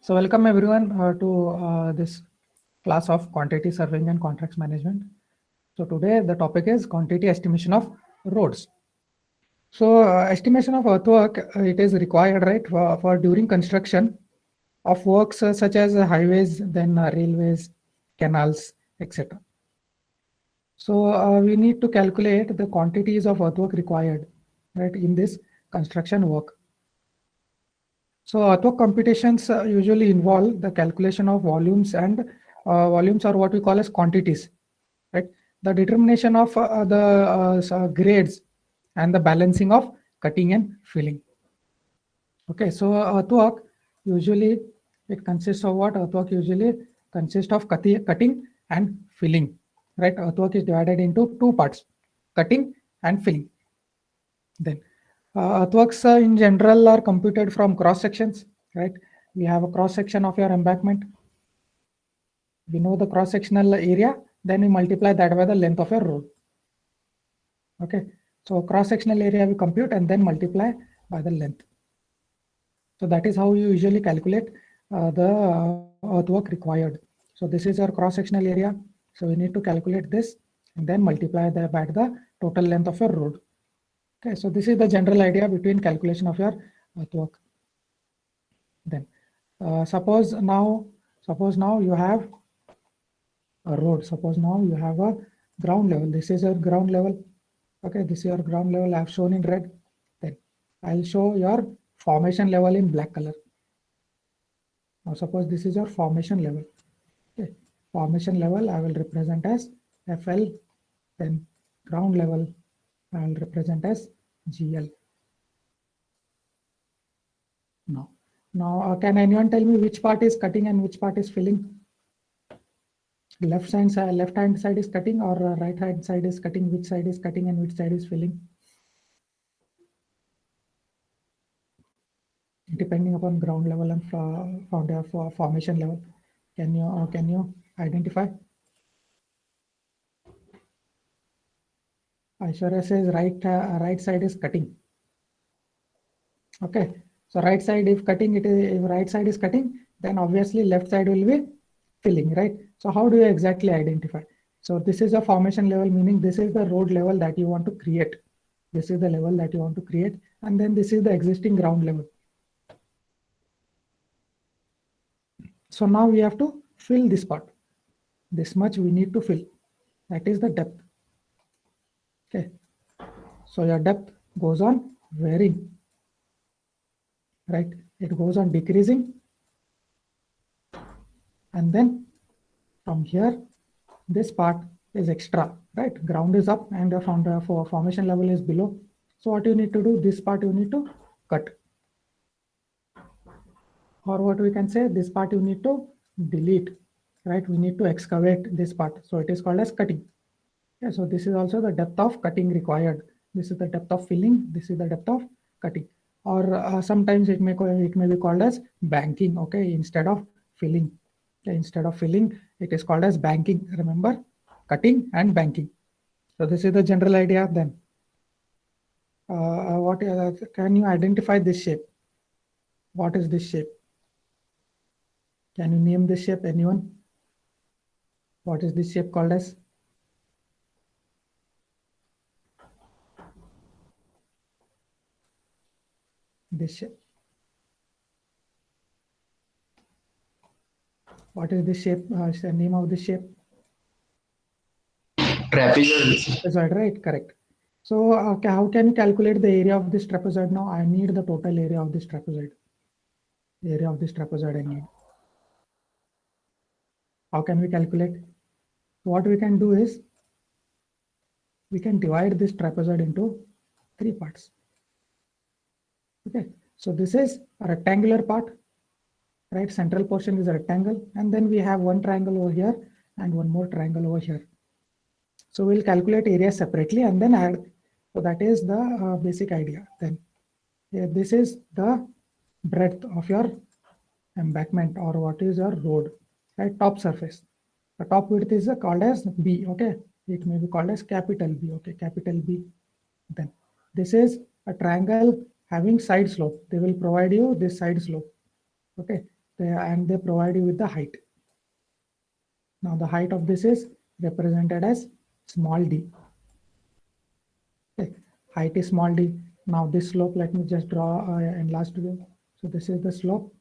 So welcome everyone to this class of quantity surveying and contracts management. So today the topic is quantity estimation of roads. So estimation of earthwork, it is required, right, for during construction of works such as highways, then railways, canals, etc. So we need to calculate the quantities of earthwork required, right, in this construction work. So earthwork computations usually involve the calculation of volumes, and volumes are what we call as quantities, right? The determination of the grades and the balancing of cutting and filling. Okay, so earthwork usually it consists of what? Earthwork usually consists of cutting and filling, right? Earthwork is divided into two parts, cutting and filling. Then earthworks in general are computed from cross sections, right? We have a cross section of your embankment. We know the cross sectional area, then we multiply that by the length of your road. Okay, so cross sectional area we compute and then multiply by the length. So that is how you usually calculate the earthwork required. So this is your cross sectional area. So we need to calculate this and then multiply that by the total length of your road. Okay, so this is the general idea between calculation of your earthwork. Then suppose now you have a road. Suppose now you have a ground level. This is your ground level. Okay, this is your ground level. I have shown in red. Then I'll show your formation level in black color. Now suppose this is your formation level. Okay, formation level I will represent as FL. Then ground level I will represent as GL. Now can anyone tell me which part is cutting and which part is filling? Left hand side is cutting, or right hand side is cutting? Which side is cutting and which side is filling? Depending upon ground level and formation level, can you identify? Aishwarya says right side is cutting. Okay, so right side, if right side is cutting, then obviously left side will be filling, right? So how do you exactly identify? So this is a formation level, meaning this is the road level that you want to create. This is the level that you want to create, and then this is the existing ground level. So now we have to fill this part. This much we need to fill. That is the depth. Okay. So your depth goes on varying, right? It goes on decreasing. And then from here, this part is extra, right? Ground is up and the formation level is below. So what you need to do, this part you need to cut. Or what we can say, this part you need to delete, right? We need to excavate this part. So it is called as cutting. Yeah, so this is also the depth of cutting required. This is the depth of filling. This is the depth of cutting. Or sometimes it may be called as banking. Okay, instead of filling. Okay, instead of filling, it is called as banking. Remember, cutting and banking. So this is the general idea. Then, can you identify this shape? What is this shape? Can you name this shape? Anyone? What is this shape called as? This shape. What is this shape? The name of this shape? Trapezoid. Trapezoid, right? Correct. So how can you calculate the area of this trapezoid now? I need the total area of this trapezoid. The area of this trapezoid I need. How can we calculate? What we can do is, we can divide this trapezoid into 3 parts. Okay, so this is a rectangular part, right? Central portion is a rectangle, and then we have one triangle over here and one more triangle over here. So we'll calculate area separately and then add. So that is the basic idea. Then this is the breadth of your embankment, or what is your road, right? Top surface. The top width is called as B. Okay, it may be called as capital B. Okay, capital B. Then this is a triangle having side slope. They will provide you this side slope. Okay, and they provide you with the height. Now the height of this is represented as small d. Okay, height is small d. Now this slope, let me just draw enlarged view. So this is the slope,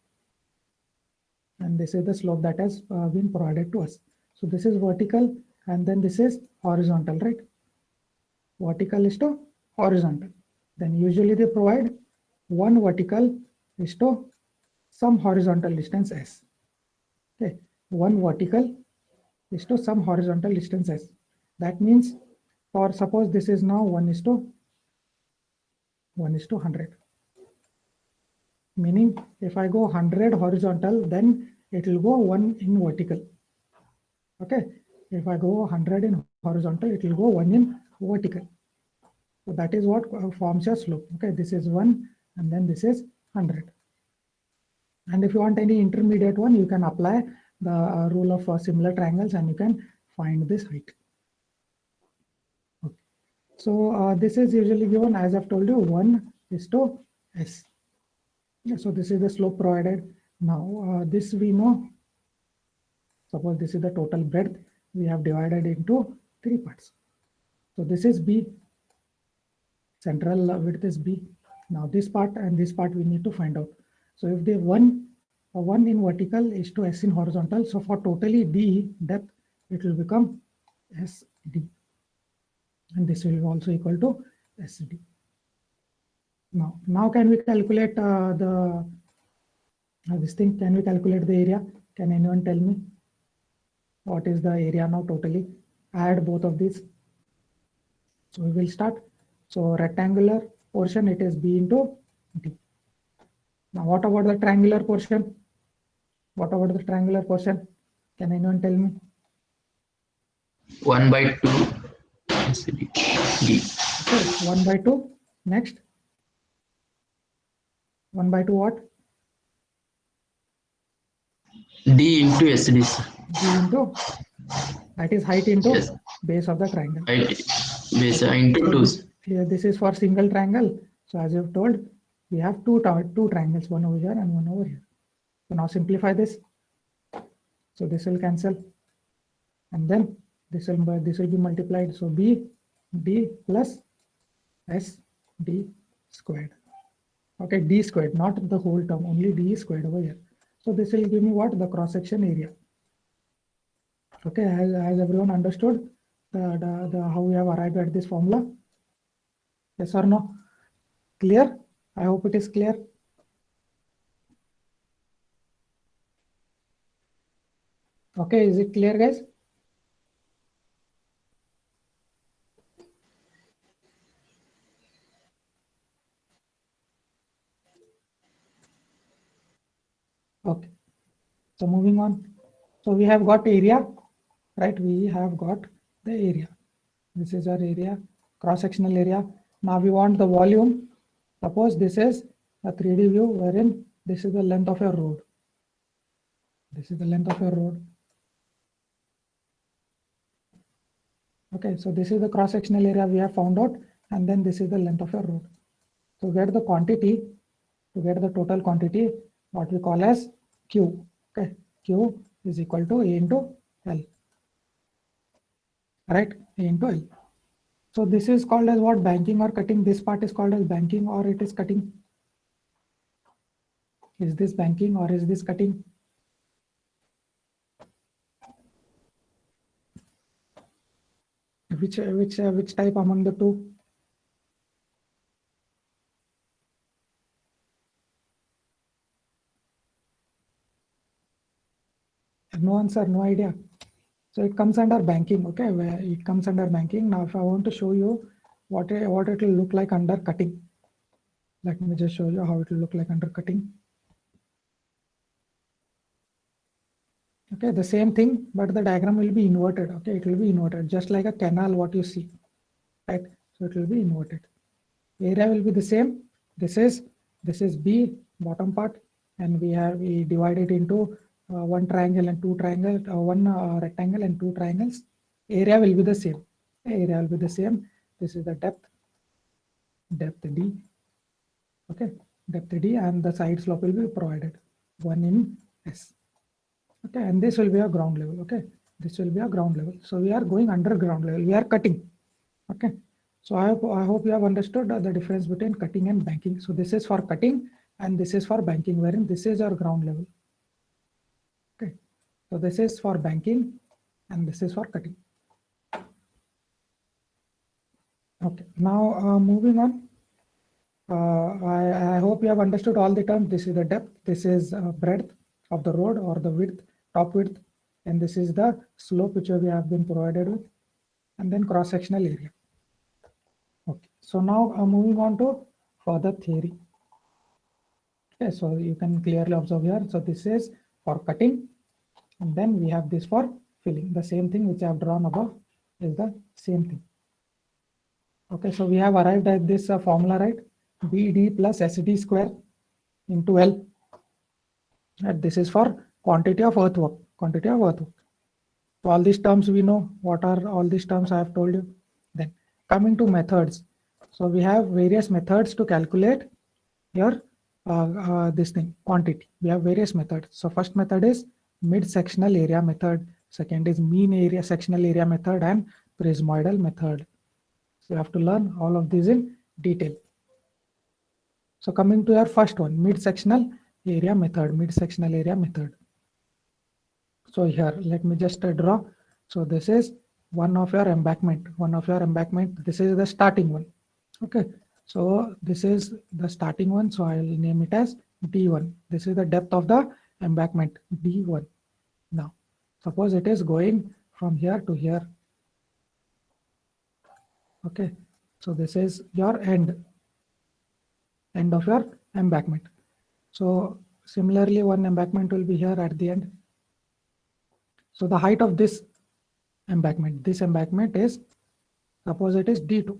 and this is the slope that has been provided to us. So this is vertical, and then this is horizontal, right? Vertical is to horizontal. Then usually they provide one vertical is to some horizontal distance s. Okay, one vertical is to some horizontal distance s. That means, for suppose this is now 1:100. Meaning, if I go 100 horizontal, then it will go 1 in vertical. Okay, if I go 100 in horizontal, it will go 1 in vertical. So that is what forms your slope. Okay, this is 1, and then this is 100. And if you want any intermediate one, you can apply the rule of similar triangles, and you can find this height. Okay. So this is usually given, as I've told you, 1:s. Yeah, so this is the slope provided. Now this we know. Suppose this is the total breadth. We have divided into 3 parts. So this is B. Central width is B. Now this part and this part we need to find out. So if the 1 in vertical is to s in horizontal, so for totally d depth, it will become SD. And this will also equal to SD. Now can we calculate this thing? Can we calculate the area? Can anyone tell me what is the area now totally? Add both of these. So we will start. So rectangular portion, it is B into D. Now what about the triangular portion? What about the triangular portion? Can anyone tell me? 1/2 SD. D. Okay, 1/2. Next. 1/2 what? D into SD. D into, that is height into Yes. base of the triangle. Height base into 2. Here this is for single triangle. So as I've told, we have two triangles, one over here and one over here. So now simplify this. So this will cancel, and then this will be multiplied. So B D plus S D squared. Okay, D squared, not the whole term, only D squared over here. So this will give me what? The cross section area. Okay, has everyone understood the how we have arrived at this formula? Yes or no? Clear? I hope it is clear. Okay, is it clear, guys? Okay, so moving on. So we have got area, right? We have got the area. This is our area, cross-sectional area. Now we want the volume. Suppose this is a 3D view wherein this is the length of your road. This is the length of your road. Okay, so this is the cross-sectional area we have found out, and then this is the length of your road. To get the quantity, to get the total quantity, what we call as Q. Okay, Q is equal to A into L. Right, A into L. So this is called as what? Banking or cutting. This part is called as banking, or it is cutting. Is this banking or is this cutting? Which type among the two? No answer, no idea. So it comes under banking. Okay, where it comes under banking. Now, if I want to show you what it will look like under cutting, let me just show you how it will look like under cutting. Okay, the same thing, but the diagram will be inverted. Okay, it will be inverted, just like a canal, what you see, right? So it will be inverted. Area will be the same. This is B, bottom part, and we divide it into one triangle and two triangles, one rectangle and two triangles. Area will be the same. Area will be the same. This is the depth D. Okay, depth D, and the side slope will be provided 1 in S. Okay, and this will be a ground level. Okay, this will be a ground level. So we are going under ground level. We are cutting. Okay, so I hope you have understood the difference between cutting and banking. So this is for cutting and this is for banking, wherein this is our ground level. Okay, so this is for banking and this is for cutting. Okay, now moving on. I hope you have understood all the terms. This is the depth, this is breadth of the road or the width, top width, and this is the slope which we have been provided with, and then cross-sectional area. Okay, so now moving on to further theory. Okay, so you can clearly observe here. So this is for cutting, and then we have this for filling. The same thing which I have drawn above is the same thing. Okay, so we have arrived at this formula, right? BD plus SD square into L. And this is for quantity of earthwork, quantity of earthwork. So all these terms we know. What are all these terms I have told you? Then coming to methods. So we have various methods to calculate your this thing, quantity. We have various methods. So first method is mid-sectional area method. Second is mean area sectional area method and prismoidal method. So you have to learn all of these in detail. So coming to your first one, mid-sectional area method, mid-sectional area method. So here, let me just draw. So this is one of your embankment, This is the starting one. Okay. So this is the starting one. So I'll name it as D1. This is the depth of the embankment, D1. Now, suppose it is going from here to here. Okay. So this is your end of your embankment. So similarly, one embankment will be here at the end. So the height of this embankment is, suppose it is D2.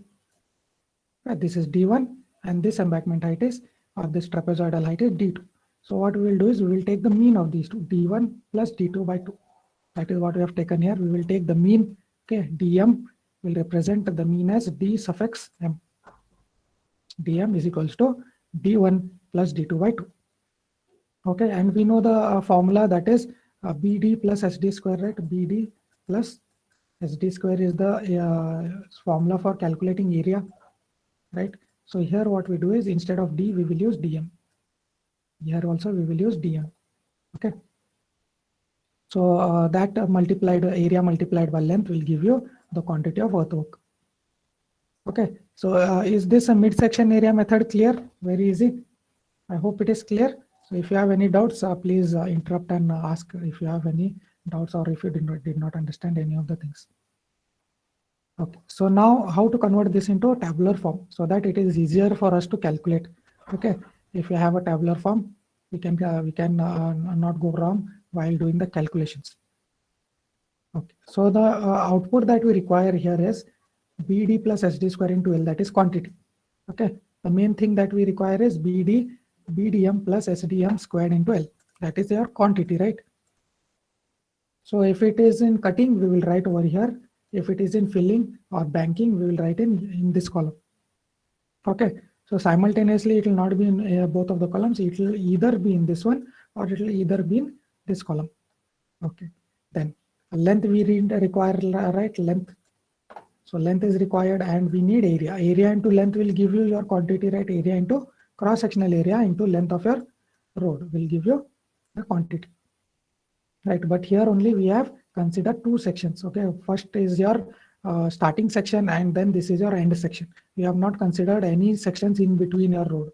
This is D1 and this embankment height is, or this trapezoidal height is D2. So what we will do is we will take the mean of these two, D1 plus D2 by 2. That is what we have taken here. We will take the mean. Okay, dm will represent the mean as d suffix m. dm is equals to d1 plus d2 by 2. Okay, and we know the formula, that is bd plus sd square, right? Bd plus sd square is the formula for calculating area, right? So here what we do is, instead of d we will use dm. Here also we will use dm. Okay, so that area multiplied by length will give you the quantity of earthwork. Okay, so is this a midsection area method clear? Very easy. I hope it is clear. So if you have any doubts, please interrupt and ask if you have any doubts or if you did not understand any of the things. Okay, so now how to convert this into a tabular form so that it is easier for us to calculate. Okay, if you have a tabular form, we can not go wrong while doing the calculations. Okay, so the output that we require here is BD plus SD square into L, that is quantity. Okay, the main thing that we require is BDM plus SDM squared into L, that is your quantity, right? So if it is in cutting, we will write over here. If it is in filling or banking, we will write in this column. Okay, so simultaneously it will not be in both of the columns. It will either be in this one or it will either be in this column. Okay, then length we require, right? Length. So length is required and we need area. Area into length will give you your quantity, right? Area into cross-sectional area into length of your road will give you the quantity, right? But here only we have considered two sections. Okay, first is your starting section and then this is your end section. We have not considered any sections in between your road.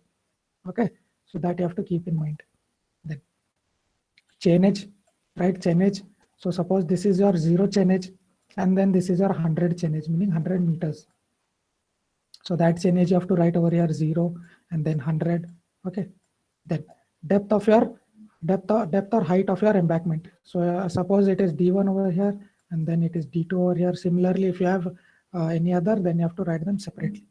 Okay, so that you have to keep in mind. Then chainage, right? Chainage. So suppose this is your 0 chainage and then this is your 100 chainage, meaning 100 meters. So that chainage you have to write over here 0 and then 100. Okay, then depth or height of your embankment. So suppose it is D1 over here and then it is D2 over here. Similarly, if you have any other, then you have to write them separately.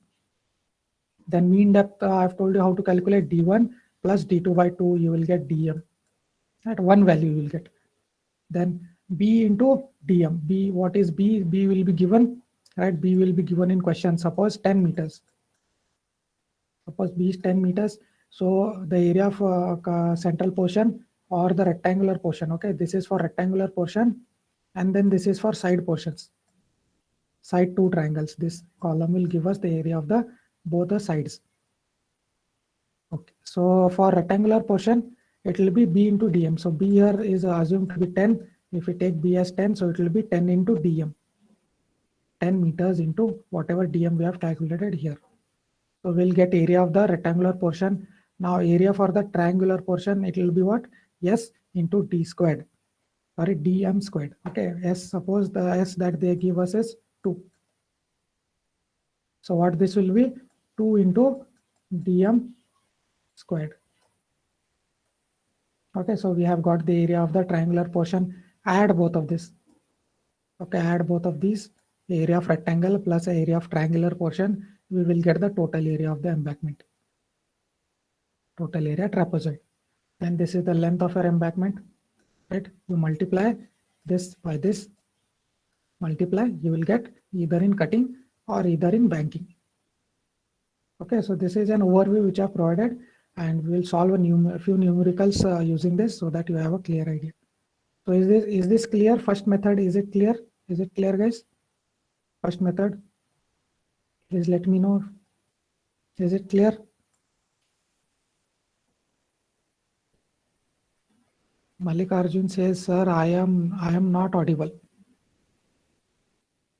Then mean depth, I've told you how to calculate D1 plus D2 by 2, you will get DM. At one value you will get. Then B into DM. B, what is B? B will be given, right? B will be given in question. Suppose 10 meters. Suppose B is 10 meters. So the area of central portion or the rectangular portion. Okay, this is for rectangular portion, and then this is for side portions, side two triangles. This column will give us the area of the both the sides. Okay, so for rectangular portion, it will be B into dm. So B here is assumed to be 10. If we take B as 10, so it will be 10 into dm. 10 meters into whatever dm we have calculated here. So we'll get area of the rectangular portion. Now area for the triangular portion, it will be what? S into d squared. Sorry, dm squared. Okay, S, suppose the S that they give us is 2. So what this will be? 2 into dm squared. Okay, so we have got the area of the triangular portion. Add both of this. Okay, add both of these. The area of rectangle plus area of triangular portion, we will get the total area of the embankment. Total area trapezoid. Then this is the length of your embankment, right? You multiply this by this, multiply, you will get either in cutting or either in banking. Okay, so this is an overview which I have provided, and we will solve a few numericals using this so that you have a clear idea. So is this clear? First method, is it clear? Is it clear, guys? First method, please let me know. Is it clear? Mallikarjun says, sir, I am not audible.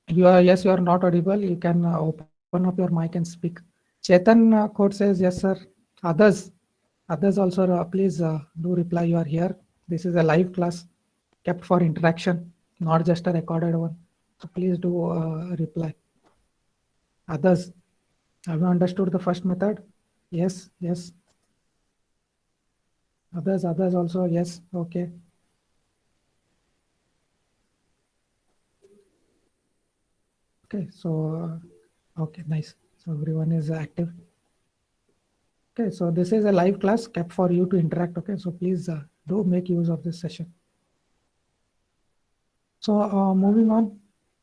Yes, you are not audible. You can open up your mic and speak. Chetan Khot says, yes, sir. Others also, please do reply. You are here. This is a live class kept for interaction, not just a recorded one. So please do reply. Others, have you understood the first method? Yes, yes. Others also, yes. Okay. Okay, so okay, nice. So everyone is active. Okay, so this is a live class kept for you to interact. Okay, so please do make use of this session. So moving on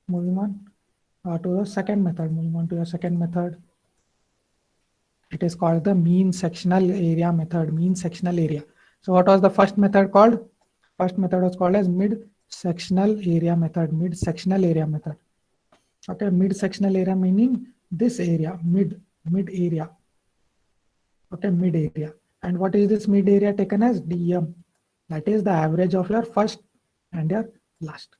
to the second method. Moving on to your second method. It is called the mean sectional area method. Mean sectional area. So what was the first method called? First method was called as mid sectional area method. Mid sectional area method. Okay, mid sectional area meaning this area, mid area. Okay, mid area. And what is this mid area taken as? dm. That is the average of your first and your last.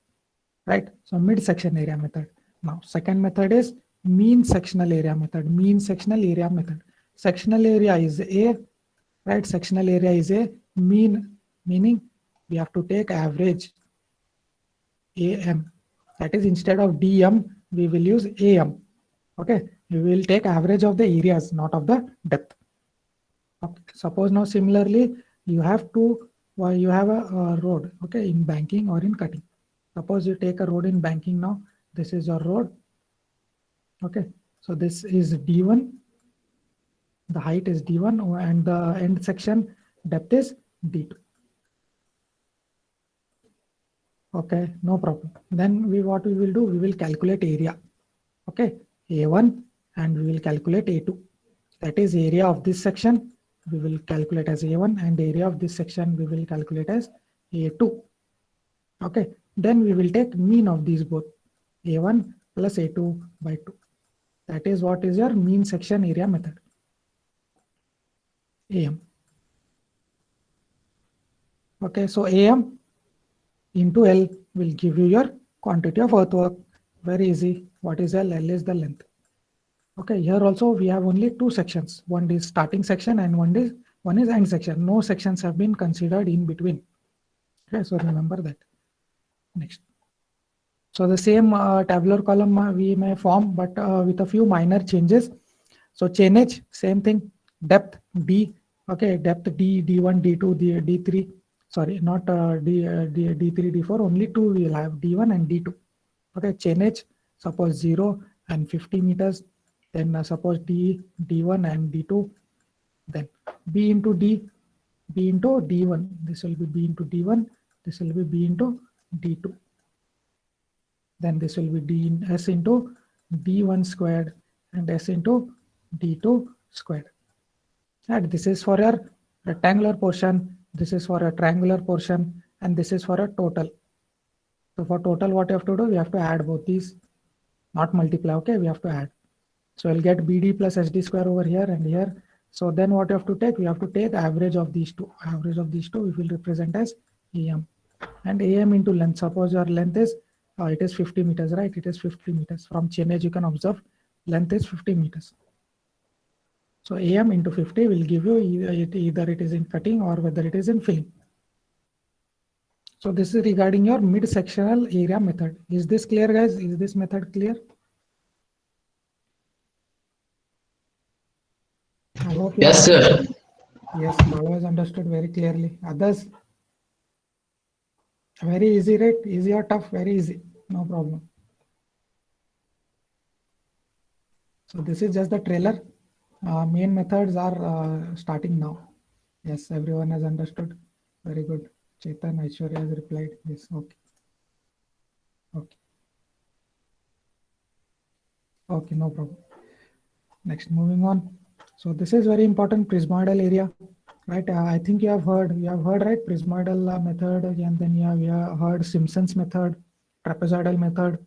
Right? So mid section area method. Now second method is mean sectional area method. Mean sectional area method. Sectional area is A, right? Sectional area is A. Mean meaning we have to take average AM. That is, instead of DM, we will use AM. Okay, we will take average of the areas, not of the depth. Okay. Suppose now similarly, you have a road, okay, in banking or in cutting. Suppose you take a road in banking now. This is your road. Okay, so this is D1. The height is D1 and the end section depth is D2. Okay, no problem. Then what we will do, we will calculate area. Okay, A1 and we will calculate A2. That is area of this section we will calculate as A1 and area of this section we will calculate as A2. Okay, then we will take mean of these both, A1 plus A2 by 2. That is what is your mean section area method. AM. Okay, so AM into L will give you your quantity of earthwork. Very easy. What is L? L is the length. Okay, here also we have only two sections. One is starting section and one is end section. No sections have been considered in between. Okay, so remember that. Next. So the same tabular column we may form, but with a few minor changes. So chainage, same thing. Depth D. Okay, depth D, D1, D2, D3. Sorry, not D3, D4. Only two we will have, D1 and D2. Okay, chainage, suppose 0 and 50 meters. Then suppose D1 and D2. Then B into D, B into D1. This will be B into D1. This will be B into D2. Then this will be S into D1 squared and S into D2 squared. And this is for your rectangular portion. this is for a triangular portion, and this is for a total. So for total, what you have to do, we have to add both these, not multiply, okay, we have to add. So I'll get BD plus SD square over here and here. So then what you have to take, we have to take average of these two. Average of these two, we will represent as AM. And AM into length, suppose your length is, it is 50 meters, right? It is 50 meters. From chain edge, you can observe length is 50 meters. So AM into 50 will give you either it is in cutting or whether it is in filling. So this is regarding your mid-sectional area method. Is this clear, guys? Is this method clear? I hope you Yes, sir. Yes, Baba has understood very clearly. Others, very easy, right? Easy or tough? Very easy. No problem. So this is just the trailer. Main methods are starting now. Yes, everyone has understood. Very good. Chetan, Aishwarya has replied. Yes, okay. Okay. Okay, no problem. Next, moving on. So this is very important, prismoidal area, right? I think you have heard, right? Prismoidal method, and then you have heard Simpson's method, trapezoidal method,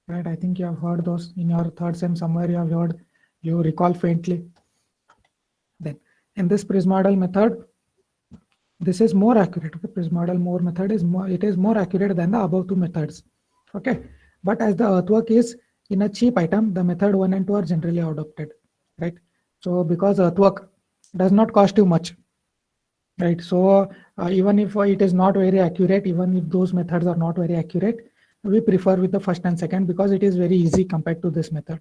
right? I think you have heard those in your third sem somewhere. You have heard, you recall faintly. Then in this prismoidal method, this is more accurate. Okay, prismoidal more method is more, it is more accurate than the above two methods. Okay, but as the earthwork is in a cheap item, the method 1 and 2 are generally adopted, right? So because earthwork does not cost you much, right? So even if it is not very accurate, even if those methods are not very accurate, we prefer with the first and second because it is very easy compared to this method.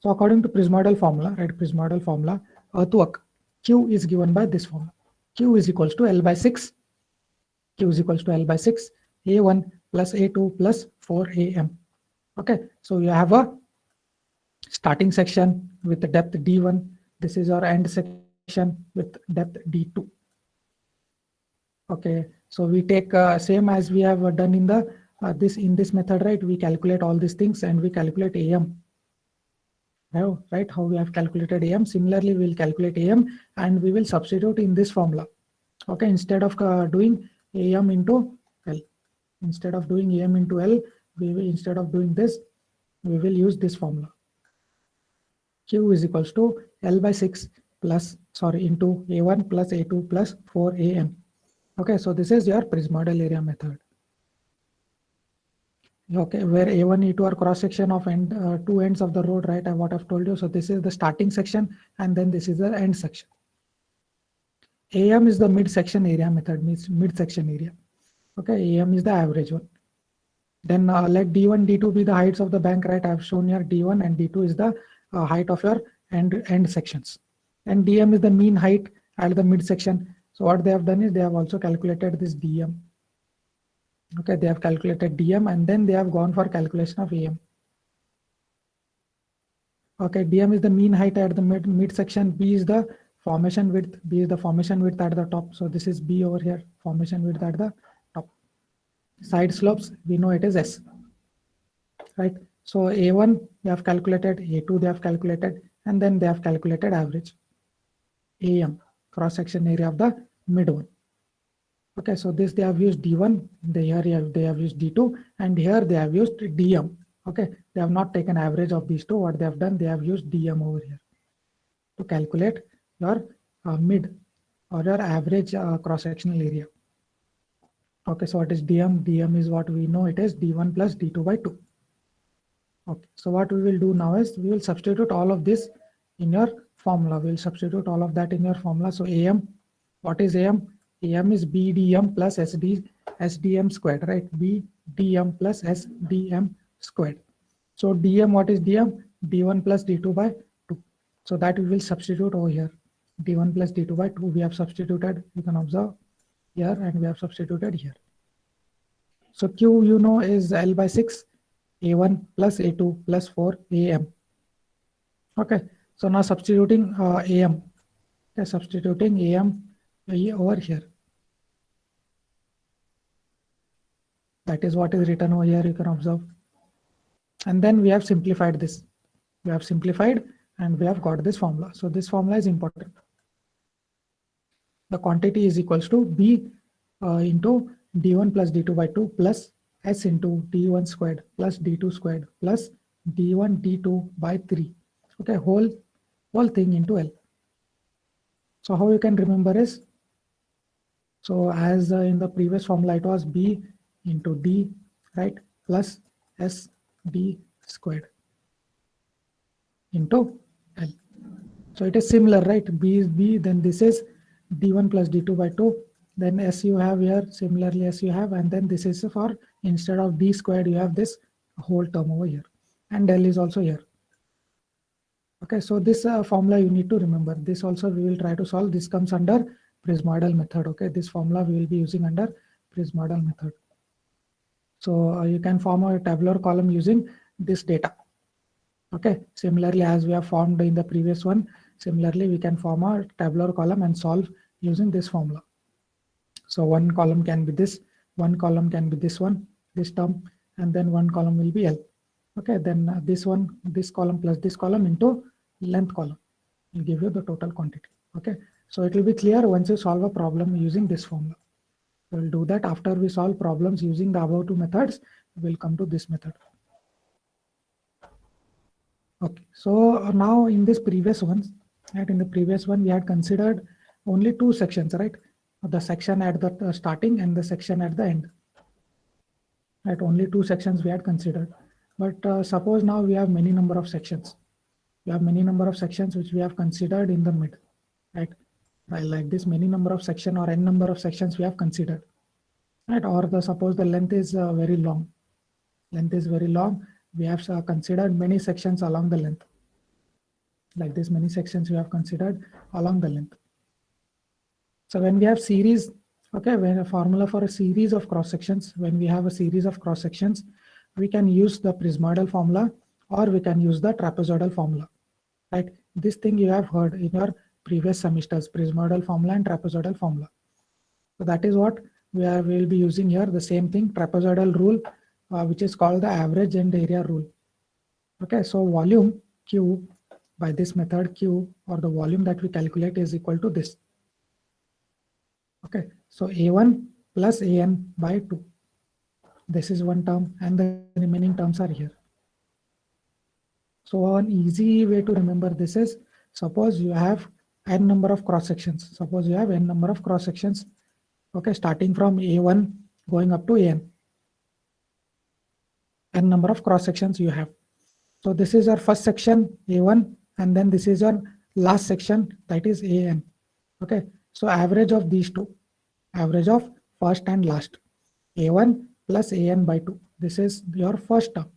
So according to prismoidal formula, right? Prismoidal formula, earthwork Q is given by this formula. Q is equals to L by 6. Q is equals to L by 6, A1 plus A2 plus 4AM. Okay, so you have a starting section with the depth D1. This is our end section with depth D2. Okay, so we take same as we have done in the in this method, right? We calculate all these things and we calculate AM. Right? How we have calculated AM. Similarly, we will calculate AM and we will substitute in this formula. Okay, instead of doing AM into L, instead of doing AM into L, we will, instead of doing this, we will use this formula. Q is equals to L by 6 plus, sorry, into A1 plus A2 plus 4AM. Okay, so this is your prismoidal area method. Okay, where A1, A2 are cross section of two ends of the road, right? What I've told you. So this is the starting section and then this is the end section. AM is the mid-section area method, means mid-section area. Okay, AM is the average one. Then let D1, D2 be the heights of the bank, right? I've shown here D1 and D2 is the height of your end sections. And DM is the mean height at the midsection. So what they have done is they have also calculated this DM. Okay, they have calculated DM and then they have gone for calculation of AM. Okay, DM is the mean height at the midsection. B is the formation width. B is the formation width at the top. So this is B over here, formation width at the top. Side slopes, we know it is S, right? So A1 they have calculated, A2 they have calculated, and then they have calculated average. AM, cross section area of the mid one. Okay, so this they have used D1, they have used D2, and here they have used DM. Okay, they have not taken average of these two. What they have done, they have used DM over here to calculate your mid or your average cross-sectional area. Okay, so what is DM? DM is what we know it is D1 plus D2 by 2. Okay, so what we will do now is we will substitute all of this in your formula. We will substitute all of that in your formula. So AM, what is AM? AM is BDM plus SDM squared, right? BDM plus SDM squared. So DM, what is DM? D1 plus D2 by 2. So that we will substitute over here. D1 plus D2 by 2 we have substituted, you can observe here, and we have substituted here. So Q you know is L by 6, A1 plus A2 plus 4 AM. Okay, so now substituting AM. Okay, substituting AM over here. That is what is written over here, you can observe. And then we have simplified this. We have simplified and we have got this formula. So this formula is important. the quantity is equals to B into D1 plus D2 by 2 plus S into D1 squared plus D2 squared plus D1 D2 by 3. Okay, whole thing into L. So how you can remember is, so as in the previous formula it was B into D, right, plus S D squared into L. So it is similar, right? B is B, then this is D1 plus D2 by 2. Then S you have here, similarly S you have, and then this is for, instead of D squared, you have this whole term over here. And L is also here. Okay, so this formula you need to remember. This also we will try to solve. This comes under Prismoidal method. Okay, this formula we will be using under Prismoidal method. So you can form a tabular column using this data. Okay, similarly as we have formed in the previous one, similarly we can form a tabular column and solve using this formula. So one column can be this, one column can be this one, this term, and then one column will be L. Okay, then this one, this column plus this column into length column will give you the total quantity. Okay, so it will be clear once you solve a problem using this formula. We'll do that after we solve problems using the above two methods. We'll come to this method. Okay, so now in this previous one, right, in the previous one we had considered only two sections, right? The section at the starting and the section at the end. Right, only two sections we had considered. But suppose now we have many number of sections. We have many number of sections which we have considered in the mid, right? Like this many number of section or n number of sections we have considered, right? Or suppose the length is very long. Length is very long. We have considered many sections along the length. Like this many sections we have considered along the length. So when we have series, okay, when a formula for a series of cross sections, when we have a series of cross sections, we can use the Prismoidal formula or we can use the trapezoidal formula, right? This thing you have heard in your previous semesters, Prismoidal formula and trapezoidal formula. So that is what we will be using here, the same thing, trapezoidal rule, which is called the average end area rule. Okay, so volume Q by this method Q, or the volume that we calculate, is equal to this. Okay, so A1 plus AN by 2. This is one term and the remaining terms are here. So an easy way to remember this is, suppose you have n number of cross sections. Suppose you have n number of cross sections, okay, starting from A1 going up to AN. N number of cross sections you have. So this is your first section A1, and then this is your last section, that is AN. Okay, so average of these two, average of first and last, A1 plus AN by 2. This is your first term,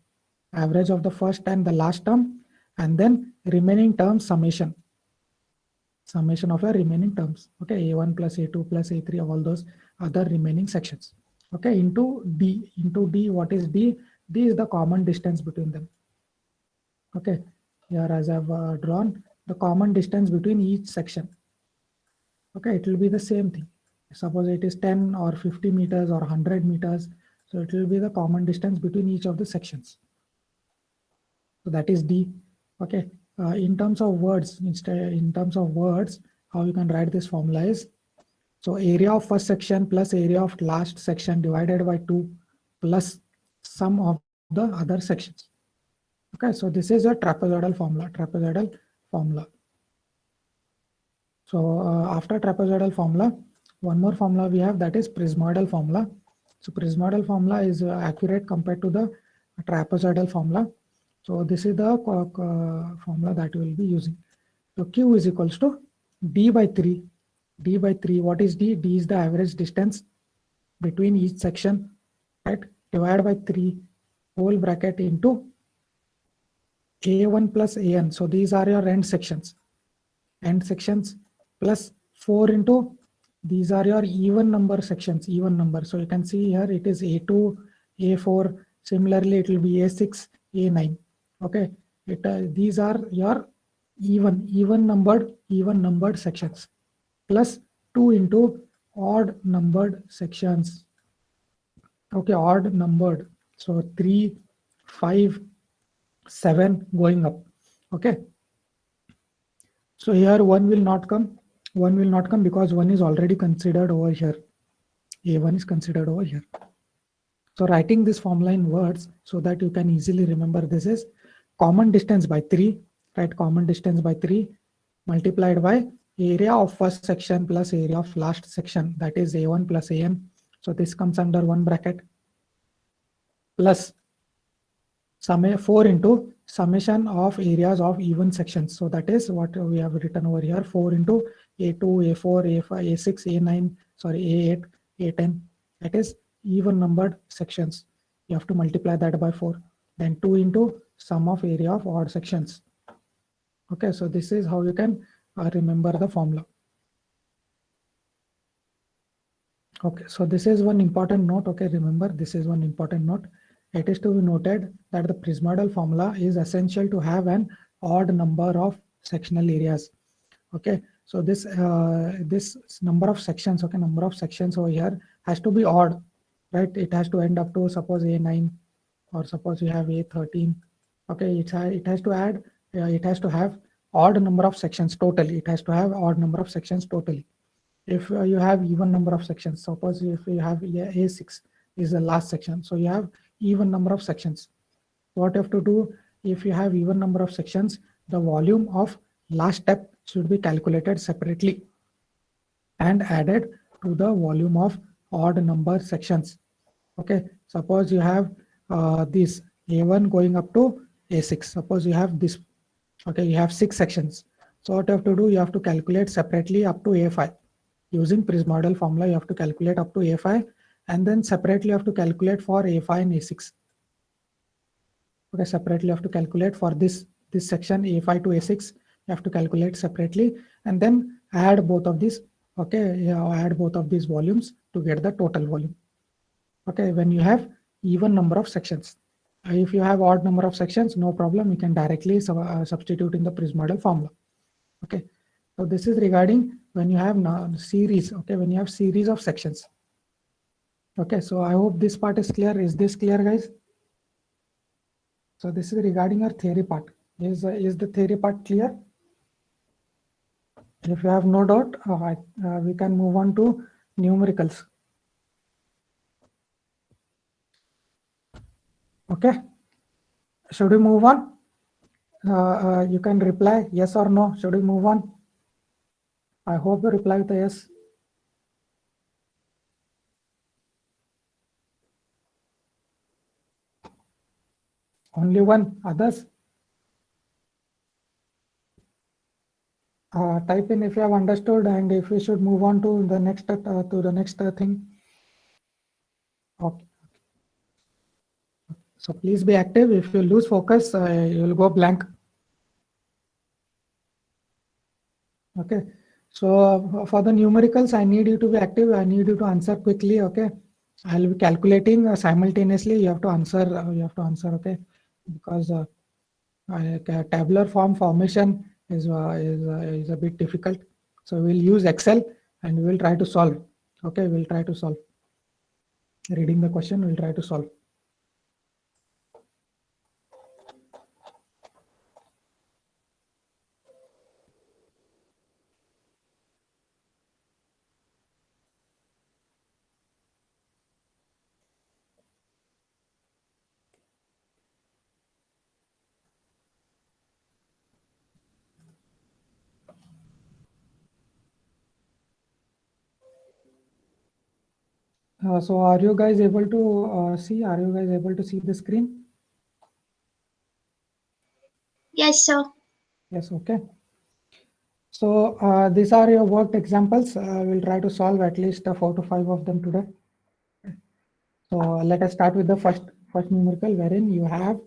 average of the first and the last term, and then remaining term summation of your remaining terms. Okay, A1 plus A2 plus A3, all those other remaining sections. Okay, into D. Into D, what is D? D is the common distance between them. Okay, here as I've drawn the common distance between each section. Okay, it will be the same thing. Suppose it is 10 or 50 meters or 100 meters. So it will be the common distance between each of the sections. So that is D. Okay, in terms of words, how you can write this formula is, so area of first section plus area of last section divided by 2 plus sum of the other sections. Okay, so this is a trapezoidal formula. So after trapezoidal formula, one more formula we have, that is Prismoidal formula. So Prismoidal formula is accurate compared to the trapezoidal formula. So this is the formula that we will be using. So Q is equals to D by 3. D by 3, what is D? D is the average distance between each section, right? Divided by 3 whole bracket into A1 plus AN. So these are your end sections plus 4 into, these are your even number sections, even number. So you can see here it is A2, A4, similarly it will be A6, A9. Okay, these are your even numbered sections, plus 2 into odd numbered sections. Okay, odd numbered, so 3, 5, 7 going up. Okay, so here 1 will not come, 1 will not come because 1 is already considered over here. A1 is considered over here. So writing this formula in words so that you can easily remember, this is common distance by 3, right? Common distance by 3 multiplied by area of first section plus area of last section, that is A1 plus AN. So this comes under one bracket, plus 4 into summation of areas of even sections. So that is what we have written over here, 4 into A2, A4, A5, A6, A9, sorry, A8, A10. That is even numbered sections. You have to multiply that by 4. Then 2 into sum of area of odd sections. Okay, so this is how you can remember the formula. Okay, so this is one important note. Okay, remember, this is one important note. It is to be noted that the Prismodel formula is essential to have an odd number of sectional areas. Okay, so this number of sections, okay, number of sections over here has to be odd, right? It has to end up to, suppose, A9, or suppose you have A13. Okay, it has to add, it has to have odd number of sections totally. It has to have odd number of sections totally. If you have even number of sections, suppose if you have A6 is the last section, so you have even number of sections. What you have to do, if you have even number of sections, the volume of last step should be calculated separately and added to the volume of odd number sections. Okay, suppose you have this A1 going up to A6. Suppose you have this, okay, you have 6 sections. So what you have to do, you have to calculate separately up to A5. Using Prismodel formula, you have to calculate up to A5, and then separately you have to calculate for A5 and A6. Okay, separately you have to calculate for this section A5 to A6. You have to calculate separately and then add both of these. Okay, add both of these volumes to get the total volume. Okay, when you have even number of sections. If you have odd number of sections, no problem. You can directly substitute in the Prismodel formula. Okay, so this is regarding when you have series. Okay, when you have series of sections. Okay, so I hope this part is clear. Is this clear, guys? So this is regarding our theory part. Is the theory part clear? If you have no doubt, we can move on to numericals. Okay, should we move on? You can reply yes or no. Should we move on? I hope you reply with a yes. Only one. Others? Type in if you have understood and if we should move on to the next thing. Okay. So please be active. If you lose focus, you will go blank. Okay. So for the numericals, I need you to be active. I need you to answer quickly. Okay. I'll be calculating simultaneously. You have to answer. Okay. Because tabular form formation is a bit difficult. So we'll use Excel and we'll try to solve. Okay. We'll try to solve. Reading the question, we'll try to solve. So are you guys able to see? Are you guys able to see the screen? Yes, sir. Yes, okay. So these are your worked examples. We'll try to solve at least 4 to 5 of them today. So let us start with the first numerical, wherein you have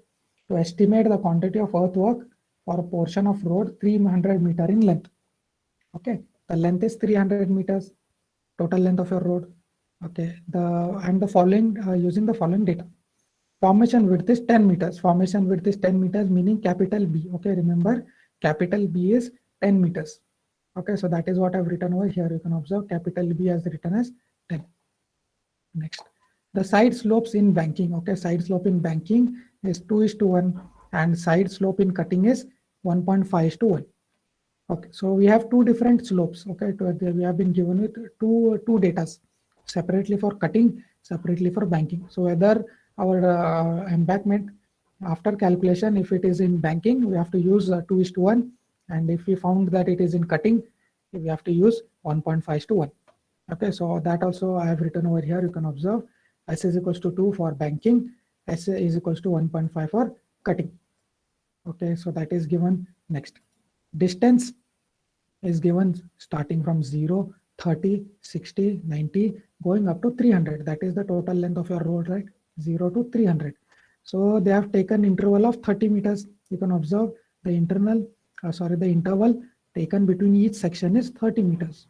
to estimate the quantity of earthwork for a portion of road 300 meter in length. Okay, the length is 300 meters, total length of your road. Okay, the following using the following data. Formation width is 10 meters. Formation width is 10 meters, meaning capital B. Okay, remember capital B is 10 meters. Okay, so that is what I've written over here. You can observe capital B as written as 10. Next, the side slopes in banking. Okay, side slope in banking is 2:1 and side slope in cutting is 1.5:1. Okay, so we have two different slopes. Okay, we have been given with two datas separately for cutting, separately for banking. So whether our embankment after calculation, if it is in banking, we have to use 2:1, and if we found that it is in cutting, we have to use 1.5:1. Okay, so that also I have written over here. You can observe S is equals to 2 for banking, S is equals to 1.5 for cutting. Okay, so that is given. Next, distance is given starting from 0, 30, 60, 90, going up to 300. That is the total length of your road, right? 0 to 300. So they have taken interval of 30 meters. You can observe the the interval taken between each section is 30 meters.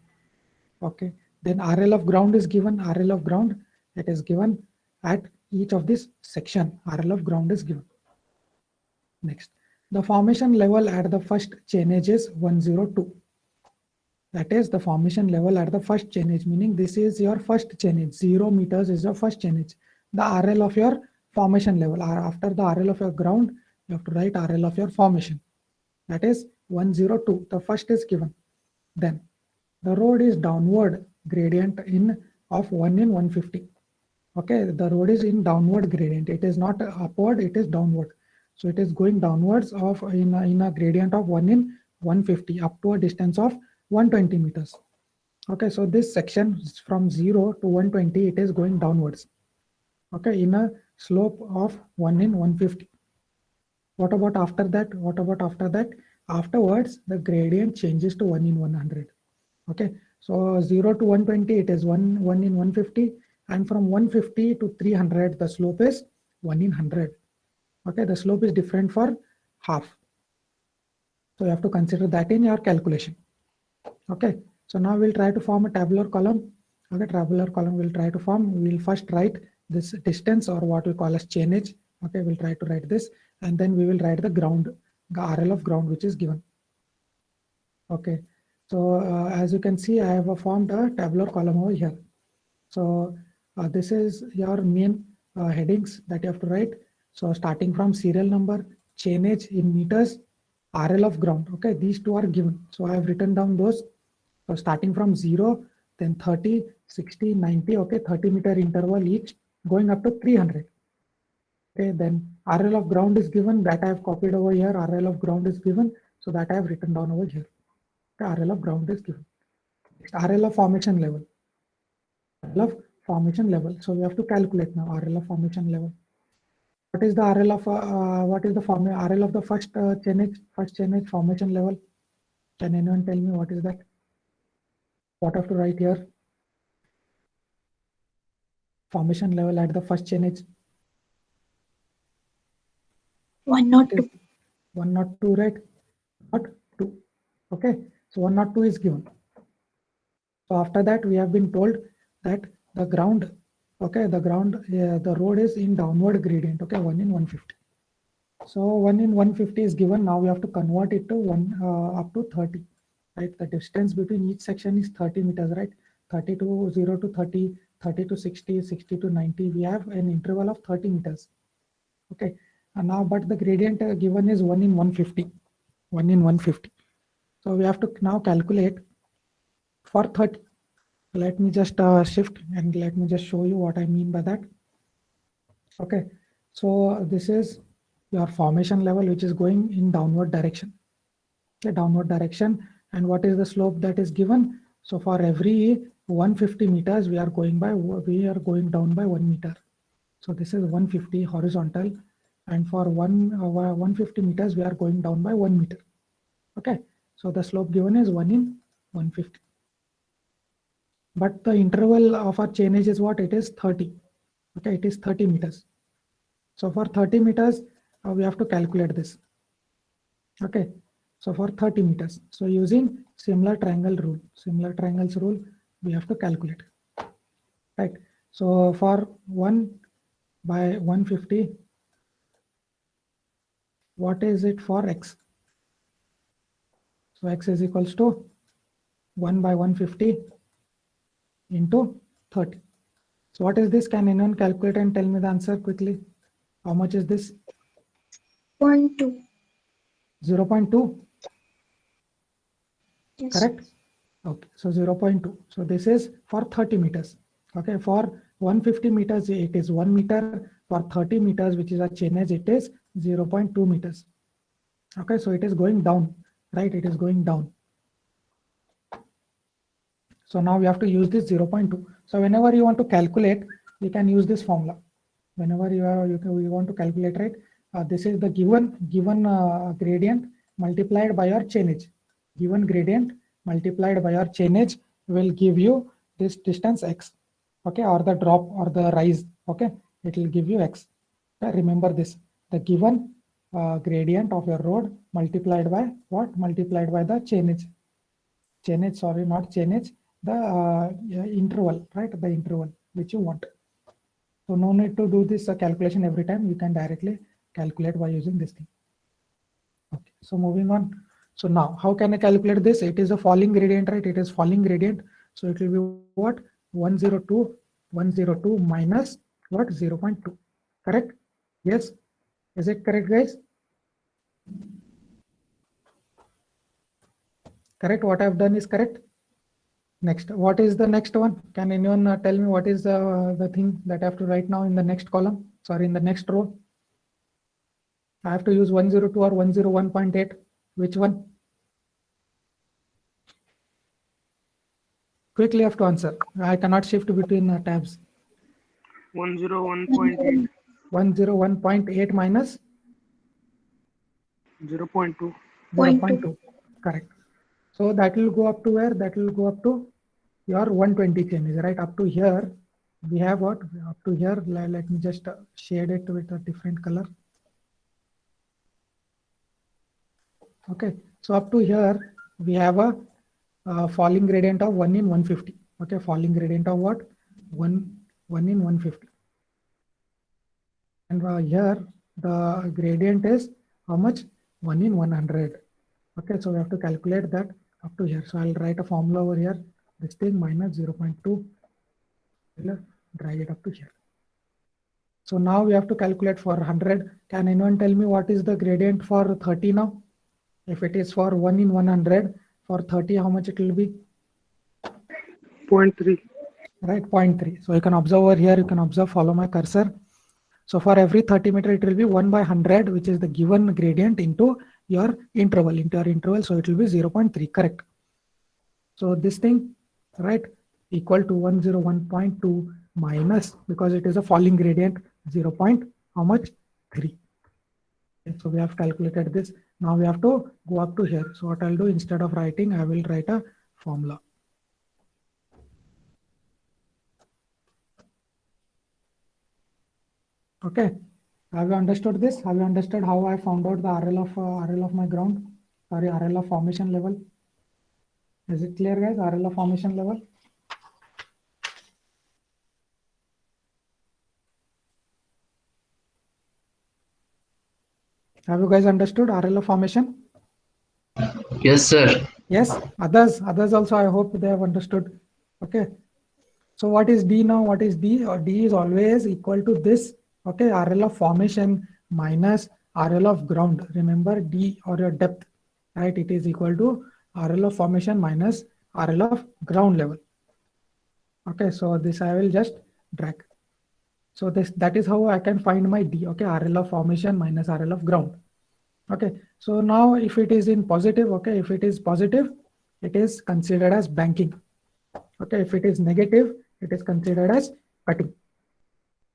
Okay. Then RL of ground is given. RL of ground, it is given at each of this section. RL of ground is given. Next, the formation level at the first chainage is 102. That is the formation level at the first chainage, meaning this is your first chainage. 0 meters is your first chainage. The RL of your formation level. After the RL of your ground, you have to write RL of your formation. That is 102. The first is given. Then the road is downward gradient of 1 in 150. Okay, the road is in downward gradient. It is not upward, it is downward. So it is going downwards of in a gradient of 1 in 150 up to a distance of 120 meters. Okay, so this section from 0 to 120, it is going downwards. Okay, in a slope of 1 in 150. What about after that? What about after that? Afterwards, the gradient changes to 1 in 100. Okay, so 0 to 120, it is 1 in 150. And from 150 to 300, the slope is 1 in 100. Okay, the slope is different for half. So you have to consider that in your calculation. Okay, so now we'll try to form a tabular column. Okay, tabular column we'll try to form. We'll first write this distance, or what we call as chainage. Okay, we'll try to write this, and then we will write the ground, the RL of ground, which is given. Okay, so as you can see, I have formed a tabular column over here. So this is your main headings that you have to write. So starting from serial number, chainage in meters, RL of ground. Okay, these two are given. So I have written down those. So starting from 0, then 30, 60, 90. Okay, 30 meter interval each, going up to 300. Okay, then RL of ground is given. That I have copied over here. RL of ground is given. So that I have written down over here. Okay, RL of ground is given. Next, RL of formation level. RL of formation level. So we have to calculate now RL of formation level. What is the RL of RL of the first chainage formation level? Can anyone tell me what is that? What I have to write here? Formation level at the first chainage. 102. 102, right? Not 2. Okay, so 102 is given. So after that, we have been told that the ground, okay, the road is in downward gradient. Okay, 1 in 150. So 1 in 150 is given. Now we have to convert it to 1 up to 30. Right, the distance between each section is 30 meters, right? 30 to 0 to 30, 30 to 60, 60 to 90. We have an interval of 30 meters. Okay, and now but the gradient given is 1 in 150. 1 in 150. So we have to now calculate for 30. Let me just shift and let me just show you what I mean by that. Okay, so this is your formation level, which is going in downward direction. Okay, downward direction. And what is the slope that is given? So for every 150 meters, we are going down by 1 meter. So this is 150 horizontal, and for 150 meters, we are going down by 1 meter. Okay, so the slope given is 1 in 150. But the interval of our chainage is what? It is 30. Okay, it is 30 meters. So for 30 meters, we have to calculate this. Okay, so for 30 meters, so using similar triangles rule, we have to calculate. Right. So for 1 by 150, what is it for x? So x is equals to 1 by 150 into 30. So what is this? Can anyone calculate and tell me the answer quickly? How much is this? 0.2. 0.2. Yes. correct? Okay, so 0.2. So this is for 30 meters. Okay, for 150 meters, it is 1 meter. For 30 meters, which is a chain edge, it is 0.2 meters. Okay, so it is going down, right? It is going down. So now we have to use this 0.2. So whenever you want to calculate, you can use this formula. Whenever you want to calculate, right? This is the given gradient multiplied by your chain edge. Given gradient multiplied by your chain edge will give you this distance x, okay, or the drop or the rise, okay, it will give you x. Okay, remember this, the given gradient of your road multiplied by what? Multiplied by the chain edge, sorry, not chain edge, the interval, right? The interval which you want. So no need to do this calculation every time. You can directly calculate by using this thing. Okay, so moving on. So now how can I calculate this? It is a falling gradient, right? It is falling gradient. So it will be what? 102 minus what? 0.2. Correct? Yes. Is it correct, guys? Correct. What I've done is correct. Next, what is the next one? Can anyone tell me what is the thing that I have to write now in the next column? Sorry, in the next row. I have to use 102 or 101.8. Which one? Quickly have to answer. I cannot shift between tabs. 101.8. 101.8 minus 0.2. 0.2. Correct. So that will go up to where? That will go up to your 120 chain, right? Up to here, we have what? Up to here, let me just shade it with a different color. Okay, so up to here, we have a falling gradient of 1 in 150. Okay, falling gradient of what? 1 in 150. And here, the gradient is how much? 1 in 100. Okay, so we have to calculate that up to here. So I'll write a formula over here. This thing minus 0.2. Drag it up to here. So now we have to calculate for 100. Can anyone tell me what is the gradient for 30 now? If it is for 1 in 100, for 30, how much it will be? 0.3. Right, 0.3. So you can observe over here, you can observe, follow my cursor. So for every 30 meter, it will be 1 by 100, which is the given gradient into your interval, So it will be 0.3, correct. So this thing, right, equal to 101.2 minus, because it is a falling gradient, 0. How much? 3. Okay, so we have calculated this. Now we have to go up to here. So what I'll do, instead of writing, I will write a formula. Okay, have you understood this? Have you understood how I found out the RL of my ground? Sorry, RL of formation level. Is it clear, guys? RL of formation level. Have you guys understood RL of formation? Yes, sir. Yes, others also, I hope they have understood. Okay, so what is D now? What is D? Or D is always equal to this. Okay, RL of formation minus RL of ground. Remember D or your depth, right? It is equal to RL of formation minus RL of ground level. Okay, so this I will just drag. So that is how I can find my D. Okay, RL of formation minus RL of ground. Okay, so now if it is in positive, okay, if it is positive, it is considered as banking. Okay, if it is negative, it is considered as cutting.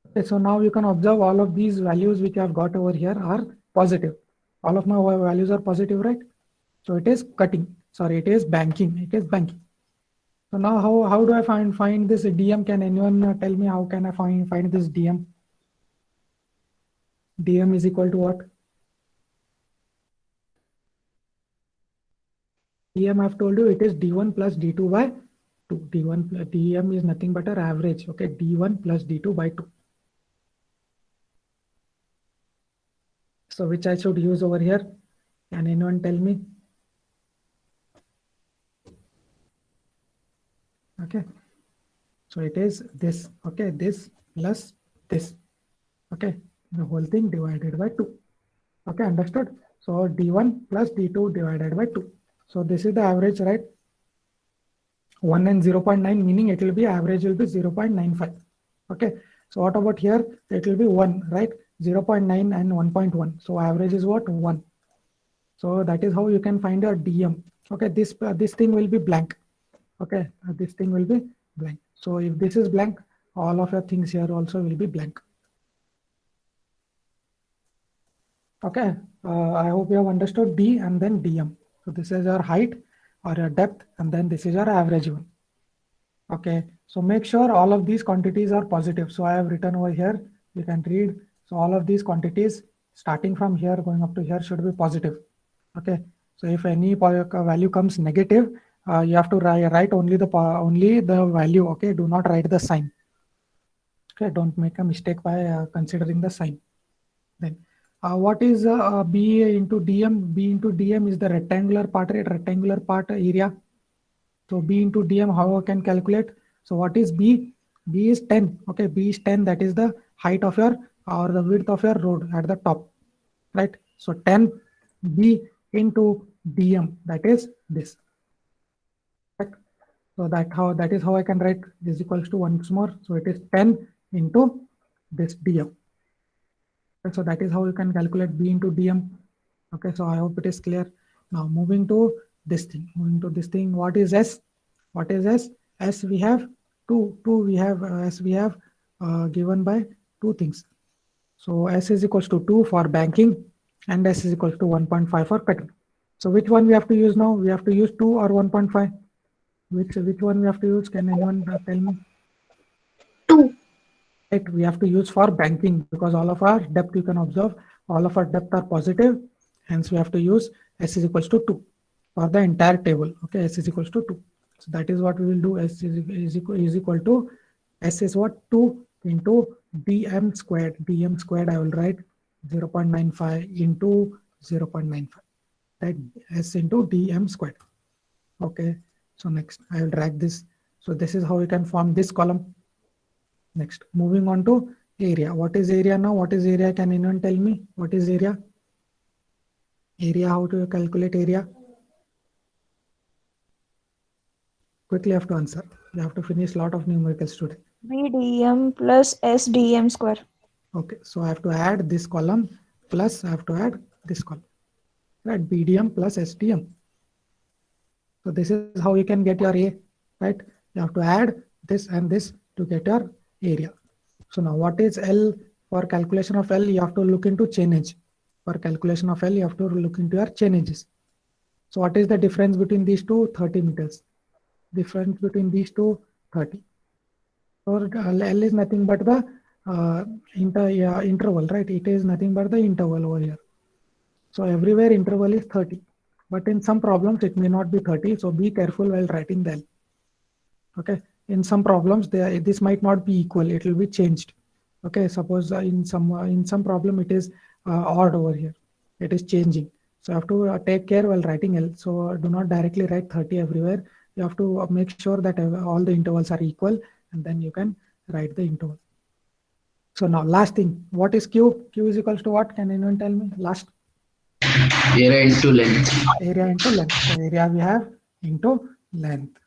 Okay, so now you can observe all of these values which I have got over here are positive. All of my values are positive, right? So it is cutting. Sorry, it is banking. It is banking. So now how do I find this DM? Can anyone tell me how can I find this DM? DM is equal to what? DM I've told you it is D1 plus D2 by 2. D1 plus DM is nothing but our average. Okay, D1 plus D2 by 2. So which I should use over here? Can anyone tell me? Okay, so it is this. Okay, this plus this. Okay, the whole thing divided by 2. Okay, understood? So D1 plus D2 divided by 2. So this is the average, right? 1 and 0.9, meaning it will be average will be 0.95. Okay, so what about here? It will be 1, right? 0.9 and 1.1. So average is what? 1. So that is how you can find your DM. Okay, this thing will be blank. Okay, this thing will be blank. So if this is blank, all of your things here also will be blank. Okay, I hope you have understood D and then DM. So this is your height or your depth, and then this is your average one. Okay, so make sure all of these quantities are positive. So I have written over here, you can read. So all of these quantities starting from here going up to here should be positive. Okay, so if any value comes negative, you have to write only the value. Okay, do not write the sign. Okay, don't make a mistake by considering the sign. Then what is B into DM? B into DM is the rectangular part, right? Rectangular part area. So B into DM, how I can calculate? So what is B? B is 10. Okay, B is 10. That is the height of your or the width of your road at the top, right? So 10 B into DM, that is this. Right? So that is how I can write this equals to once more. So it is 10 into this DM. So that is how you can calculate B into DM. Okay, so I hope it is clear. Now moving to this thing. What is S? What is S? S we have two. We have S we have given by two things. So S is equals to 2 for banking and S is equals to 1.5 for cutting. So which one we have to use now? We have to use 2 or 1.5? Which one we have to use? Can anyone tell me? 2. Right, we have to use for banking because all of our depth, you can observe, all of our depth are positive. Hence we have to use S is equals to 2 for the entire table. Okay, S is equals to 2. So that is what we will do. S is equal to S is what? 2 into dm squared. Dm squared I will write 0.95 into 0.95. Right, S into dm squared. Okay, so next I will drag this. So this is how we can form this column. Next, moving on to area. What is area now? What is area? Can anyone tell me? What is area? Area, how to calculate area? Quickly have to answer. You have to finish a lot of numericals today. BDM plus SDM square. Okay, so I have to add this column plus I have to add this column. Right, BDM plus SDM. So this is how you can get your A, right? You have to add this and this to get your area. So now what is L? For calculation of L, you have to look into chainage. For calculation of L, you have to look into your chainages. So what is the difference between these two? 30 meters. Difference between these two, 30. So L is nothing but the interval, right? It is nothing but the interval over here. So everywhere interval is 30. But in some problems, it may not be 30. So be careful while writing the L. Okay. In some problems, this might not be equal. It will be changed. Okay. Suppose in some problem, it is odd over here. It is changing. So you have to take care while writing L. So do not directly write 30 everywhere. You have to make sure that all the intervals are equal, and then you can write the interval. So now last thing, what is Q? Q is equals to what? Can anyone tell me? Last. Area into length. Area into length. So area we have into length.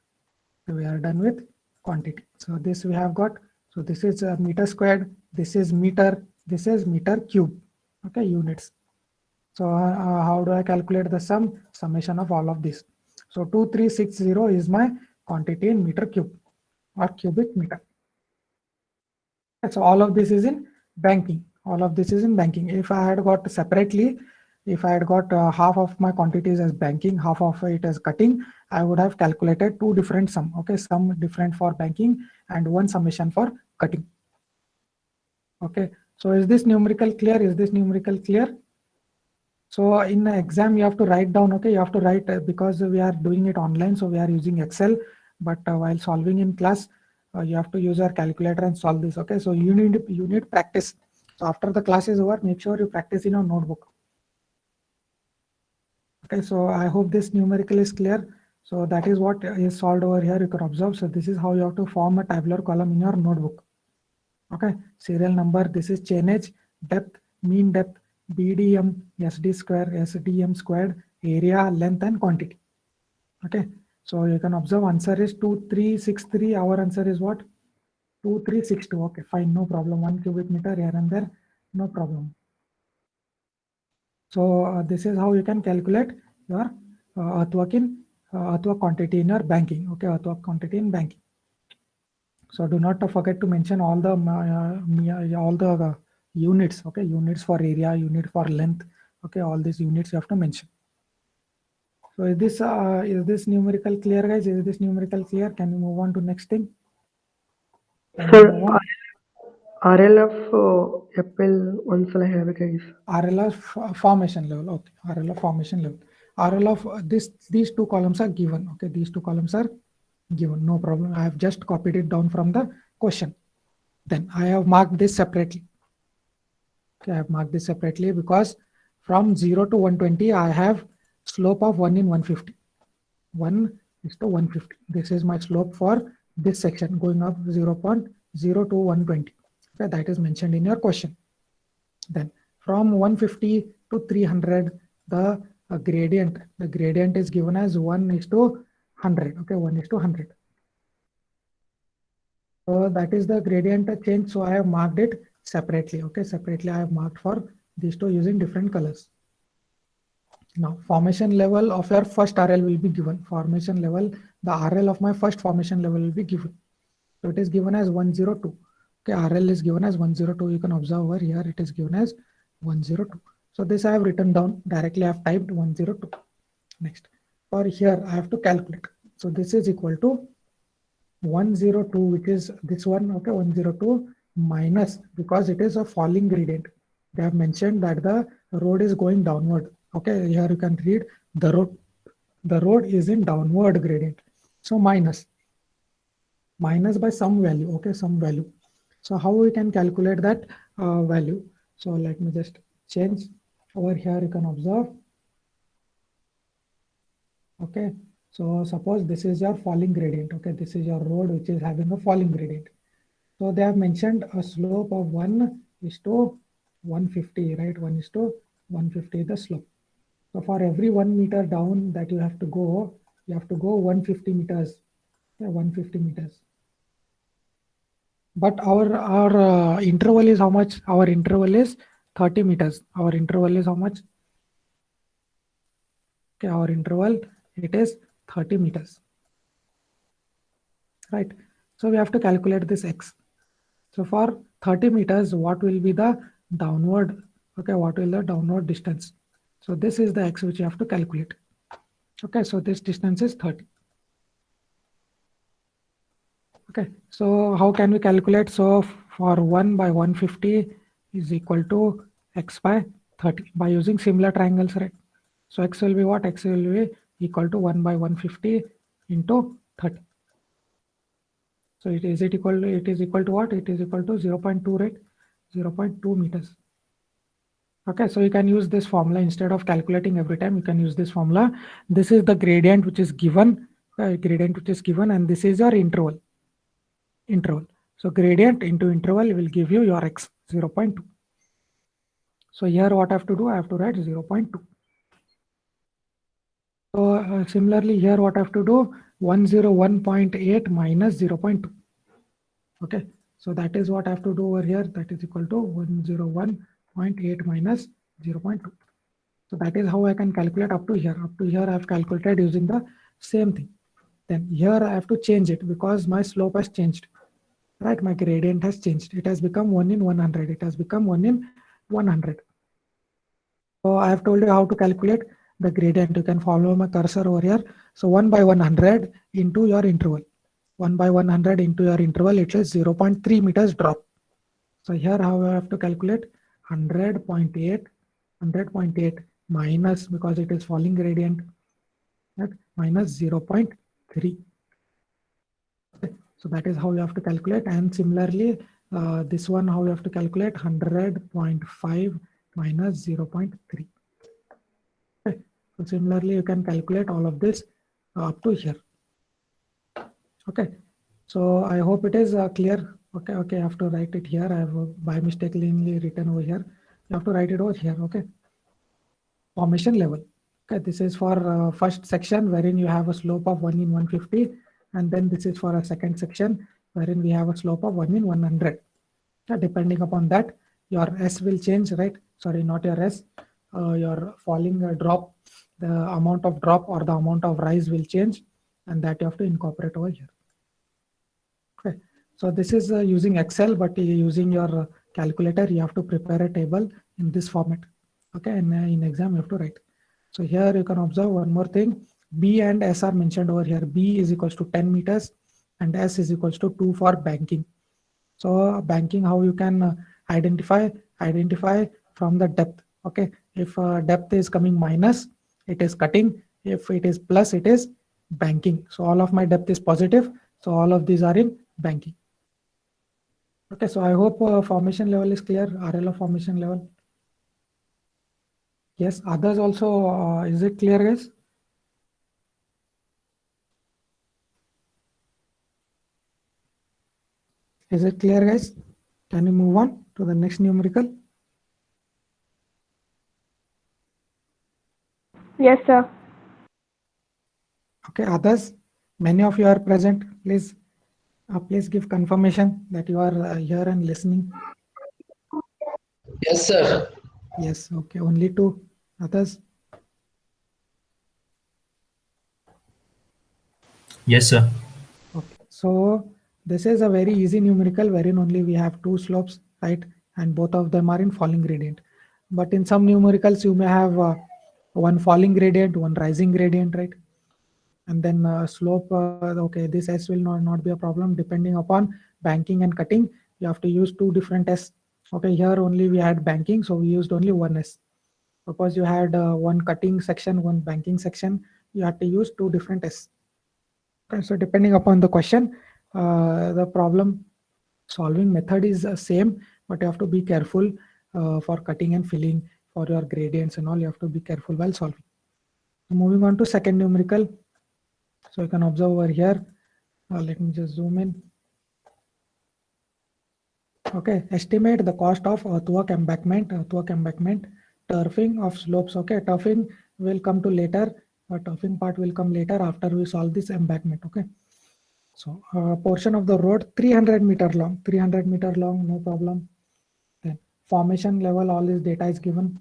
So we are done with quantity. So this we have got. So this is meter squared. This is meter. This is meter cube. Okay, units. So how do I calculate the summation of all of this? So 2360 is my quantity in meter cube or cubic meter. So all of this is in banking. All of this is in banking. If I had got separately, if I had got half of my quantities as banking, half of it as cutting, I would have calculated two different sum. Okay, some different for banking and one summation for cutting. Okay, so is this numerical clear? Is this numerical clear? So in the exam, you have to write down, okay, you have to write because we are doing it online. So we are using Excel, but while solving in class, you have to use your calculator and solve this. Okay, so you need practice. So after the class is over, make sure you practice in your notebook. Okay, so I hope this numerical is clear. So that is what is solved over here. You can observe. So this is how you have to form a tabular column in your notebook. Okay, serial number. This is chainage, depth, mean depth, BDM, SD square, SDM squared, area, length, and quantity. Okay, So you can observe answer is 2363. Our answer is what? 2362. Okay, fine, no problem. 1 cubic meter here and there, no problem. So this is how you can calculate your earthwork quantity in your banking. Okay, earthwork quantity in banking. So do not forget to mention all the units. Okay, units for area, unit for length. Okay, all these units you have to mention. So is this numerical clear, guys? Is this numerical clear? Can you move on to next thing? Can you move on? RLF FL ಒಂದ್ಸಲ ಹೇಳ್ಬೇಕಾಗಿ sir. RLF formation level. Okay, RLF formation level. RLF these two columns are given. Okay, these two columns are given. No problem. I have just copied it down from the question. Then I have marked this separately. Okay, I have marked this separately because from 0 to 120 I have slope of 1 in 150. 1:150. This is my slope for this section going up 0.0 to 120. Okay, that is mentioned in your question. Then from 150 to 300, the gradient is given as 1:100. Okay, 1:100. So that is the gradient change. So I have marked it separately. Okay, separately I have marked for these two using different colors. Now formation level of your first RL will be given. Formation level, the RL of my first formation level will be given. So it is given as 102. Okay, RL is given as 102. You can observe over here it is given as 102. So this I have written down directly. I have typed 102. Next, for here I have to calculate. So this is equal to 102, which is this one. Okay, 102 minus, because it is a falling gradient. They have mentioned that the road is going downward. Okay, here you can read the road is in downward gradient. So minus by some value. Okay, some value. So how we can calculate that value? So let me just change over here. You can observe. Okay, so suppose this is your falling gradient. Okay, this is your road which is having a falling gradient. So they have mentioned a slope of 1:150, right? 1:150 the slope. So for every 1 meter down that you have to go 150 meters. Okay, 150 meters. But our interval is how much? Our interval is 30 meters. Our interval is how much? Okay, our interval, it is 30 meters. Right. So we have to calculate this x. So for 30 meters, what will be the downward? Okay, what will the downward distance? So this is the x which you have to calculate. Okay, so this distance is 30. Okay, so how can we calculate? So for 1 by 150 is equal to x by 30 by using similar triangles, right? So x will be what? X will be equal to 1 by 150 into 30. So it is equal to what? It is equal to 0.2, right? 0.2 meters. Okay, so you can use this formula instead of calculating every time. You can use this formula. This is the gradient which is given, and this is your interval. So gradient into interval will give you your x, 0.2. So here what I have to do? I have to write 0.2. So similarly here what I have to do? 101.8 minus 0.2. Okay, so that is what I have to do over here. That is equal to 101.8 minus 0.2. So that is how I can calculate up to here. Up to here I have calculated using the same thing. Then here I have to change it because my slope has changed. Right, my gradient has changed. It has become 1 in 100. It has become 1 in 100. So I have told you how to calculate the gradient. You can follow my cursor over here. So 1 by 100 into your interval. 1 by 100 into your interval, it is 0.3 meters drop. So here how I have to calculate 100.8 minus, because it is falling gradient, right, minus 0.3. Okay. So that is how you have to calculate. And similarly, this one how you have to calculate 100.5 minus 0.3. Okay. So similarly, you can calculate all of this up to here. Okay. So I hope it is clear. Okay. I have to write it here. I have by mistakenly written over here. You have to write it over here. Okay. Formation level. Okay, this is for first section wherein you have a slope of 1 in 150, and then this is for a second section wherein we have a slope of 1 in 100. Depending upon that, your S will change, right? Sorry, not your S, your falling drop, the amount of drop or the amount of rise will change, and that you have to incorporate over here. Okay, so this is using Excel, but using your calculator, you have to prepare a table in this format. Okay, and in exam, you have to write. So here you can observe one more thing. B and S are mentioned over here. B is equals to 10 meters and S is equals to 2 for banking. So banking, how you can identify from the depth. Okay, if depth is coming minus, it is cutting. If it is plus, it is banking. So all of my depth is positive. So all of these are in banking. Okay, so I hope formation level is clear. RL of formation level. Yes, others also. Is it clear, guys? Is it clear, guys? Can you move on to the next numerical? Yes, sir. Okay, others, many of you are present. Please give confirmation that you are here and listening. Yes, sir. Yes, okay, only two. Others, Yes, sir. okay. So this is a very easy numerical wherein only we have two slopes, right? And both of them are in falling gradient. But in some numericals, you may have one falling gradient, one rising gradient, right? And then slope, okay, this S will not be a problem depending upon banking and cutting. You have to use two different S. Okay, here only we had banking, so we used only one S. Suppose you had one cutting section, one banking section, you have to use two different S. Okay, so depending upon the question, the problem solving method is same, but you have to be careful for cutting and filling, for your gradients and all. You have to be careful while solving. Moving on to second numerical. So you can observe over here. Let me just zoom in. Okay, estimate the cost of earthwork embankment, turfing of slopes. Okay, turfing will come to later. Turfing part will come later after we solve this embankment. Okay, so portion of the road 300-meter long, 300-meter long, no problem. Then formation level, all this data is given.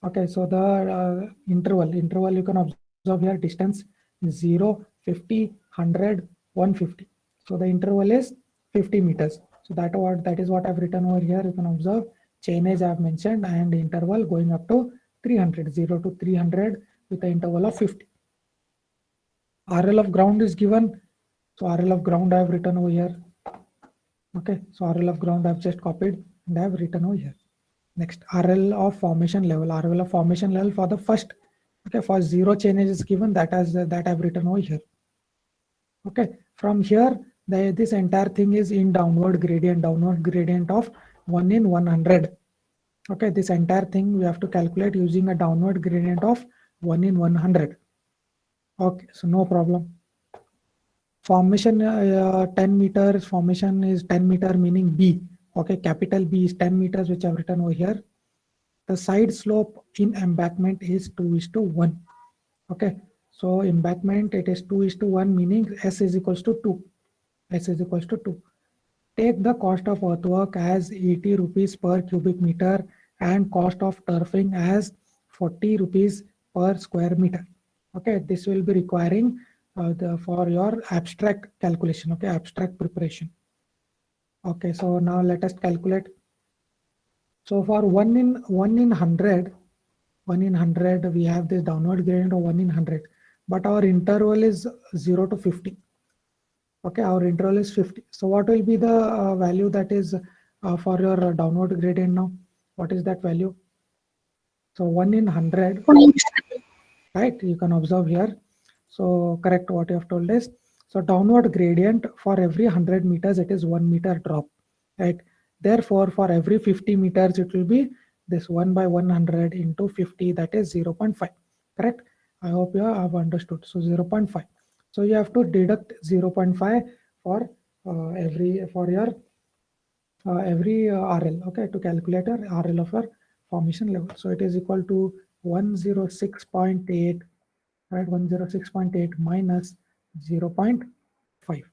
Okay, so the interval you can observe here, distance is 0, 50, 100, 150. So the interval is 50 meters. So that is what I've written over here. You can observe chainage I've mentioned and interval going up to 300, 0 to 300 with the interval of 50. RL of ground is given. So RL of ground I have written over here. Okay, so RL of ground I've just copied and I have written over here. Next, RL of formation level. RL of formation level for the first. Okay, for zero chainage is given, that I've written over here. Okay, from here, this entire thing is in downward gradient of 1 in 100. Okay, this entire thing we have to calculate using a downward gradient of 1 in 100. Okay, so no problem. Formation 10 meters, formation is 10 meter meaning B. Okay, capital B is 10 meters, which I've written over here. The side slope in embankment is 2:1. Okay, so embankment, it is 2:1, meaning S is equals to 2. S is equals to 2. Take the cost of earthwork as 80 rupees per cubic meter and cost of turfing as 40 rupees per square meter. Okay, this will be requiring for your abstract calculation. Okay, abstract preparation. Okay, so now let us calculate. So for 1 in 100, we have this downward gradient of 1 in 100, but our interval is 0 to 50. Okay, our interval is 50. So what will be the value that is for your downward gradient now? What is that value? So 1 in 100, right? You can observe here. So correct what you have told is. So downward gradient for every 100 meters, it is 1 meter drop, right? Therefore, for every 50 meters, it will be this 1 by 100 into 50, that is 0.5, correct? I hope you have understood. So 0.5. So you have to deduct 0.5 for every RL, okay, to calculate your RL of your formation level. So it is equal to 106.8, right? 106.8 minus 0.5.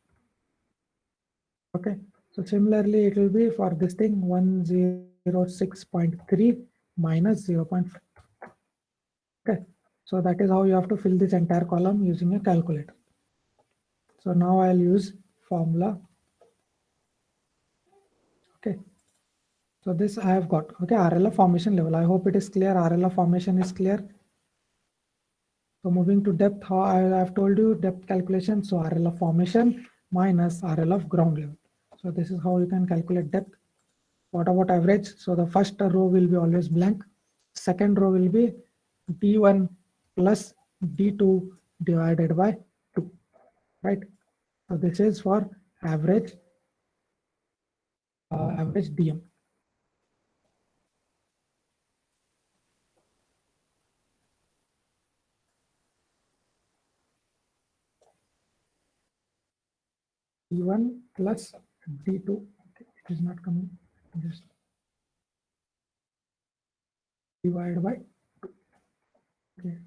Okay, so similarly it will be for this thing 106.3 minus 0.5. Okay, so that is how you have to fill this entire column using a calculator. So now I'll use formula. Okay, so this I have got. Okay, RLF formation level. I hope it is clear. RLF formation is clear. So moving to depth, how I have told you depth calculation. So RLF formation minus RLF ground level. So this is how you can calculate depth. What about average? So the first row will be always blank. Second row will be D1 plus D2 divided by 2, right? So this is for average DM. D1 plus D2. Okay, it is not coming. Just divide by 2. Okay.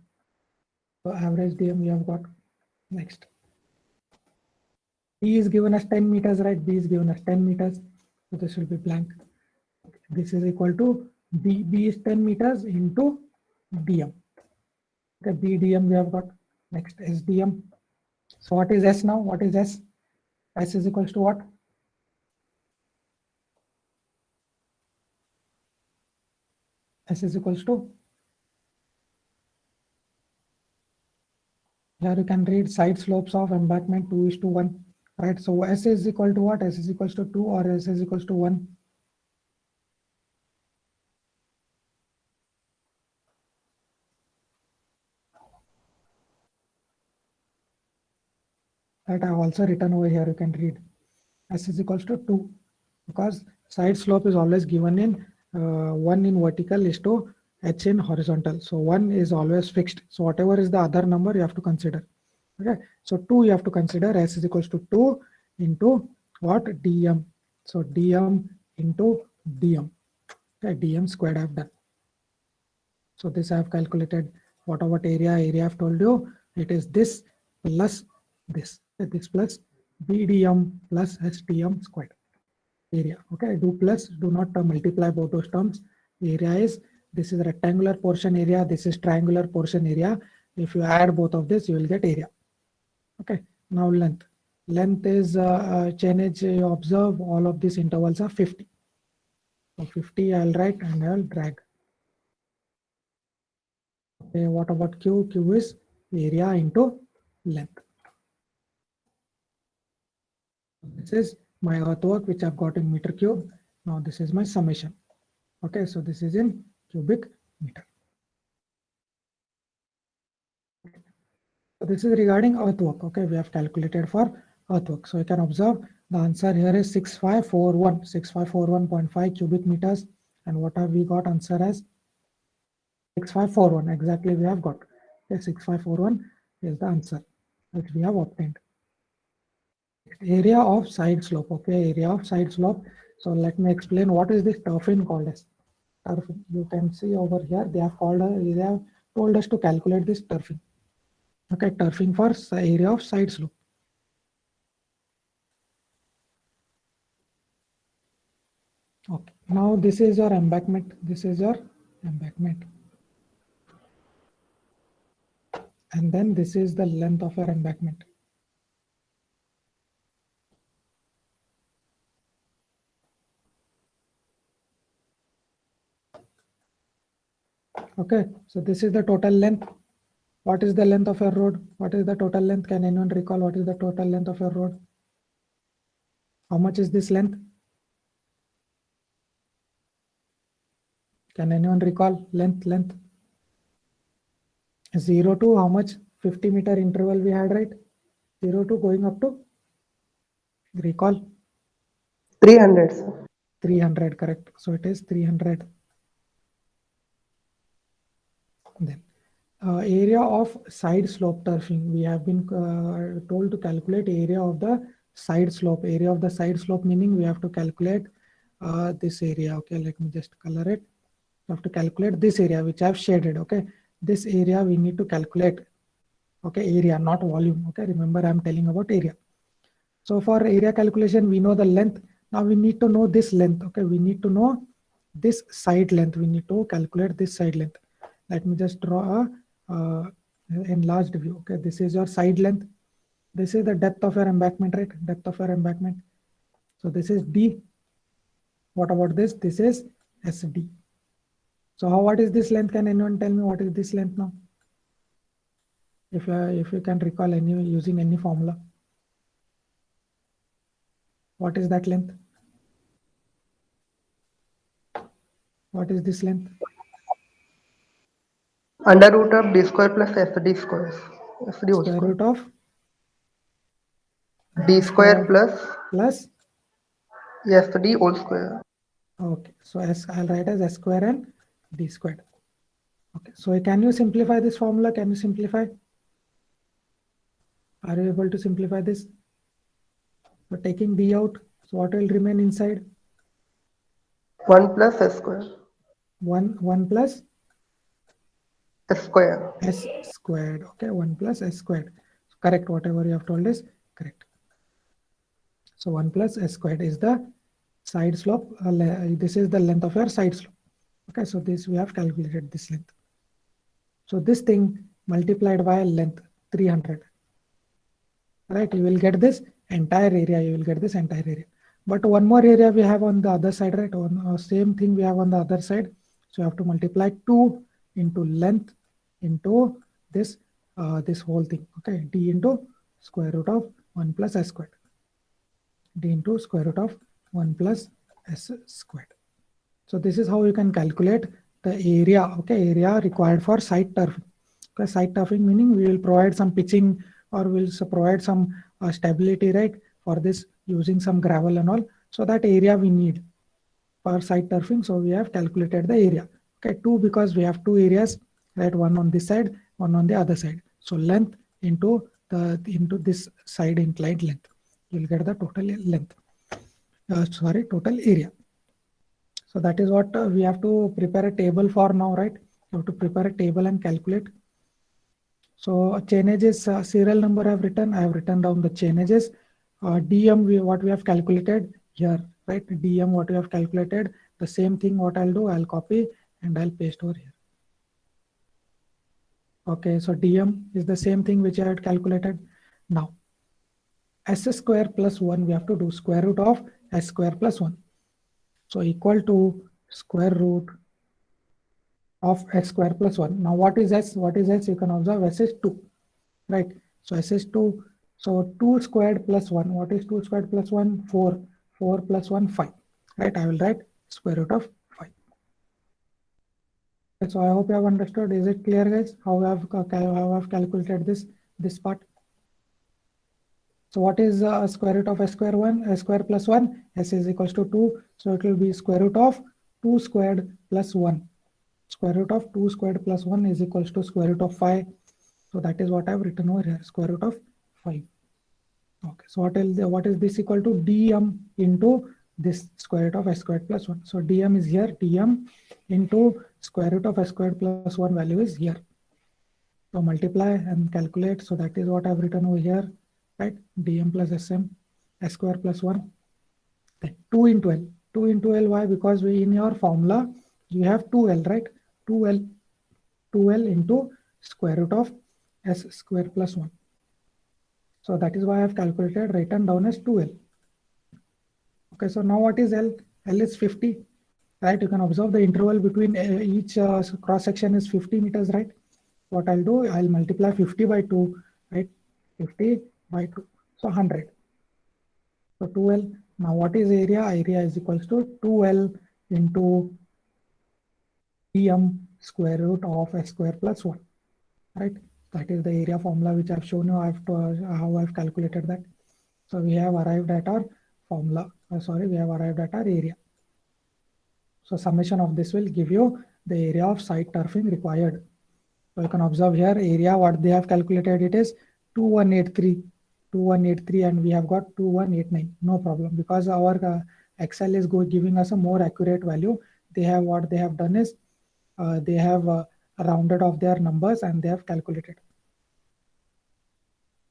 So average DM we have got. Next. B is given as 10 meters, right? B is given as 10 meters. So this will be blank. This is equal to B. B is 10 meters into DM. Okay, BDM we have got. Next SDM. So what is S now? What is S? S is equals to what? S is equals to, here you can read side slopes of embankment 2:1, right? So S is equal to what? S is equals to 2 or S is equals to 1? That I have also written over here, you can read. S is equals to 2 because side slope is always given in 1 in vertical is to H in horizontal. So 1 is always fixed. So whatever is the other number you have to consider. Okay, so 2 you have to consider. S is equals to 2 into what? DM. So DM into DM. Okay, DM squared I have done. So this I have calculated. What about area? Area I have told you it is this plus this. This plus BDM plus SDM squared. Area. Okay, do plus, do not multiply both those terms. Area is, this is rectangular portion area, this is triangular portion area. If you add both of this, you will get area. Okay, now length. Length is change, you observe all of these intervals are 50. So 50 I'll write and I'll drag. Okay, what about Q? Q is area into length. This is my earthwork which I've got in meter cube. Now this is my summation. Okay, so this is in cubic meter. So this is regarding earthwork. Okay, we have calculated for earthwork. So you can observe the answer here is 6541, 6541.5 cubic meters. And what have we got answer as? 6541. Exactly, we have got. Okay, 6541 is the answer which we have obtained. Area of side slope. Okay, area of side slope. So let me explain what is this turfing called as. Turfing. You can see over here they have called. They have told us to calculate this turfing. Okay, turfing for area of side slope. Okay, now this is your embankment. This is your embankment. And then this is the length of your embankment. Okay, so this is the total length. What is the length of your road? What is the total length? Can anyone recall what is the total length of your road? How much is this length? Can anyone recall length? 0 to how much? 50 meter interval we had, right? 0 to going up to, recall? 300, sir. 300, correct. So it is 300. Then area of side slope turfing. We have been told to calculate area of the side slope. Area of the side slope meaning we have to calculate this area. Okay, let me just color it. You have to calculate this area which I have shaded. Okay, this area we need to calculate. Okay, area, not volume. Okay, remember I'm telling about area. So for area calculation, we know the length. Now we need to know this length. Okay, we need to know this side length. We need to calculate this side length. Let me just draw a enlarged view. Okay, this is your side length. This is the depth of your embankment, right? Depth of your embankment. So this is D. What about this? This is SD. So what is this length? Can anyone tell me what is this length now? If you can recall any using any formula. What is that length? What is this length? Under root of d square plus SD square. SD whole Square square. root of D square plus plus. SD whole square. Okay, so I'll write as S square and D squared. Okay, so can you simplify this formula? Can you simplify? Are you able to simplify this? So taking D out, so what will remain inside? 1 plus S square. 1 plus S square. S squared. Okay, 1 plus S squared. Correct, whatever you have told is correct. So 1 plus S squared is the side slope. This is the length of your side slope. Okay, so this we have calculated this length. So this thing multiplied by length 300. Right, you will get this entire area. You will get this entire area. But one more area we have on the other side, right? On same thing we have on the other side. So you have to multiply 2 into length into this this whole thing. Okay, D into square root of 1 plus S squared. D into square root of 1 plus S squared. So this is how you can calculate the area. Okay, area required for site turfing. Okay, site turfing meaning we will provide some pitching or we'll provide some stability, right, for this using some gravel and all. So that area we need for site turfing. So we have calculated the area. Okay, 2 because we have 2 areas, right? One on this side, one on the other side. So length into this side inclined length. You'll get the total length. Total area. So that is what we have to prepare a table for now, right? You have to prepare a table and calculate. So chain edges serial number I have written. I have written down the chain edges. DM what we have calculated here, right? DM what we have calculated. The same thing what I'll do, I'll copy and I'll paste over here. Okay, so DM is the same thing which I had calculated. Now, S square plus 1 we have to do square root of S square plus 1. So equal to square root of S square plus 1. Now what is S? What is S? You can observe S is 2, right? So S is 2. So 2 squared plus 1. What is 2 squared plus 1? 4. 4 plus 1, 5. Right? I will write square root of 5. Okay, so I hope you have understood. Is it clear, guys? How I have calculated this part? So what is square root of S square 1? S square plus 1. S is equals to 2. So it will be square root of 2 squared plus 1. Square root of 2 squared plus 1 is equals to square root of 5. So that is what I have written over here, square root of 5. Okay, so what is this equal to? Dm into this square root of S squared plus 1. So dm is here, dm into square root of S squared plus 1 value is here. So multiply and calculate. So that is what I have written over here, right? dm plus sm, S squared plus 1. Then 2 into L. 2 into L, why? Because we in your formula, you have 2L, right? 2L into square root of S square plus 1. So that is why I have calculated, written down as 2L. Okay, so now what is L? L is 50, right? You can observe the interval between each cross section is 50 meters, right? What I'll do, I'll multiply 50 by 2, right? 50 by 2, so 100. So 2L. Now what is area? Area is equals to 2L into dm square root of S square plus 1, right? That is the area formula which I've shown you. How I've calculated that. So we have arrived at our formula. We have arrived at our area. So summation of this will give you the area of site turfing required. So you can observe here area what they have calculated, it is 2183, and we have got 2189. No problem, because our Excel is giving us a more accurate value. What they have done is they have rounded off their numbers and they have calculated.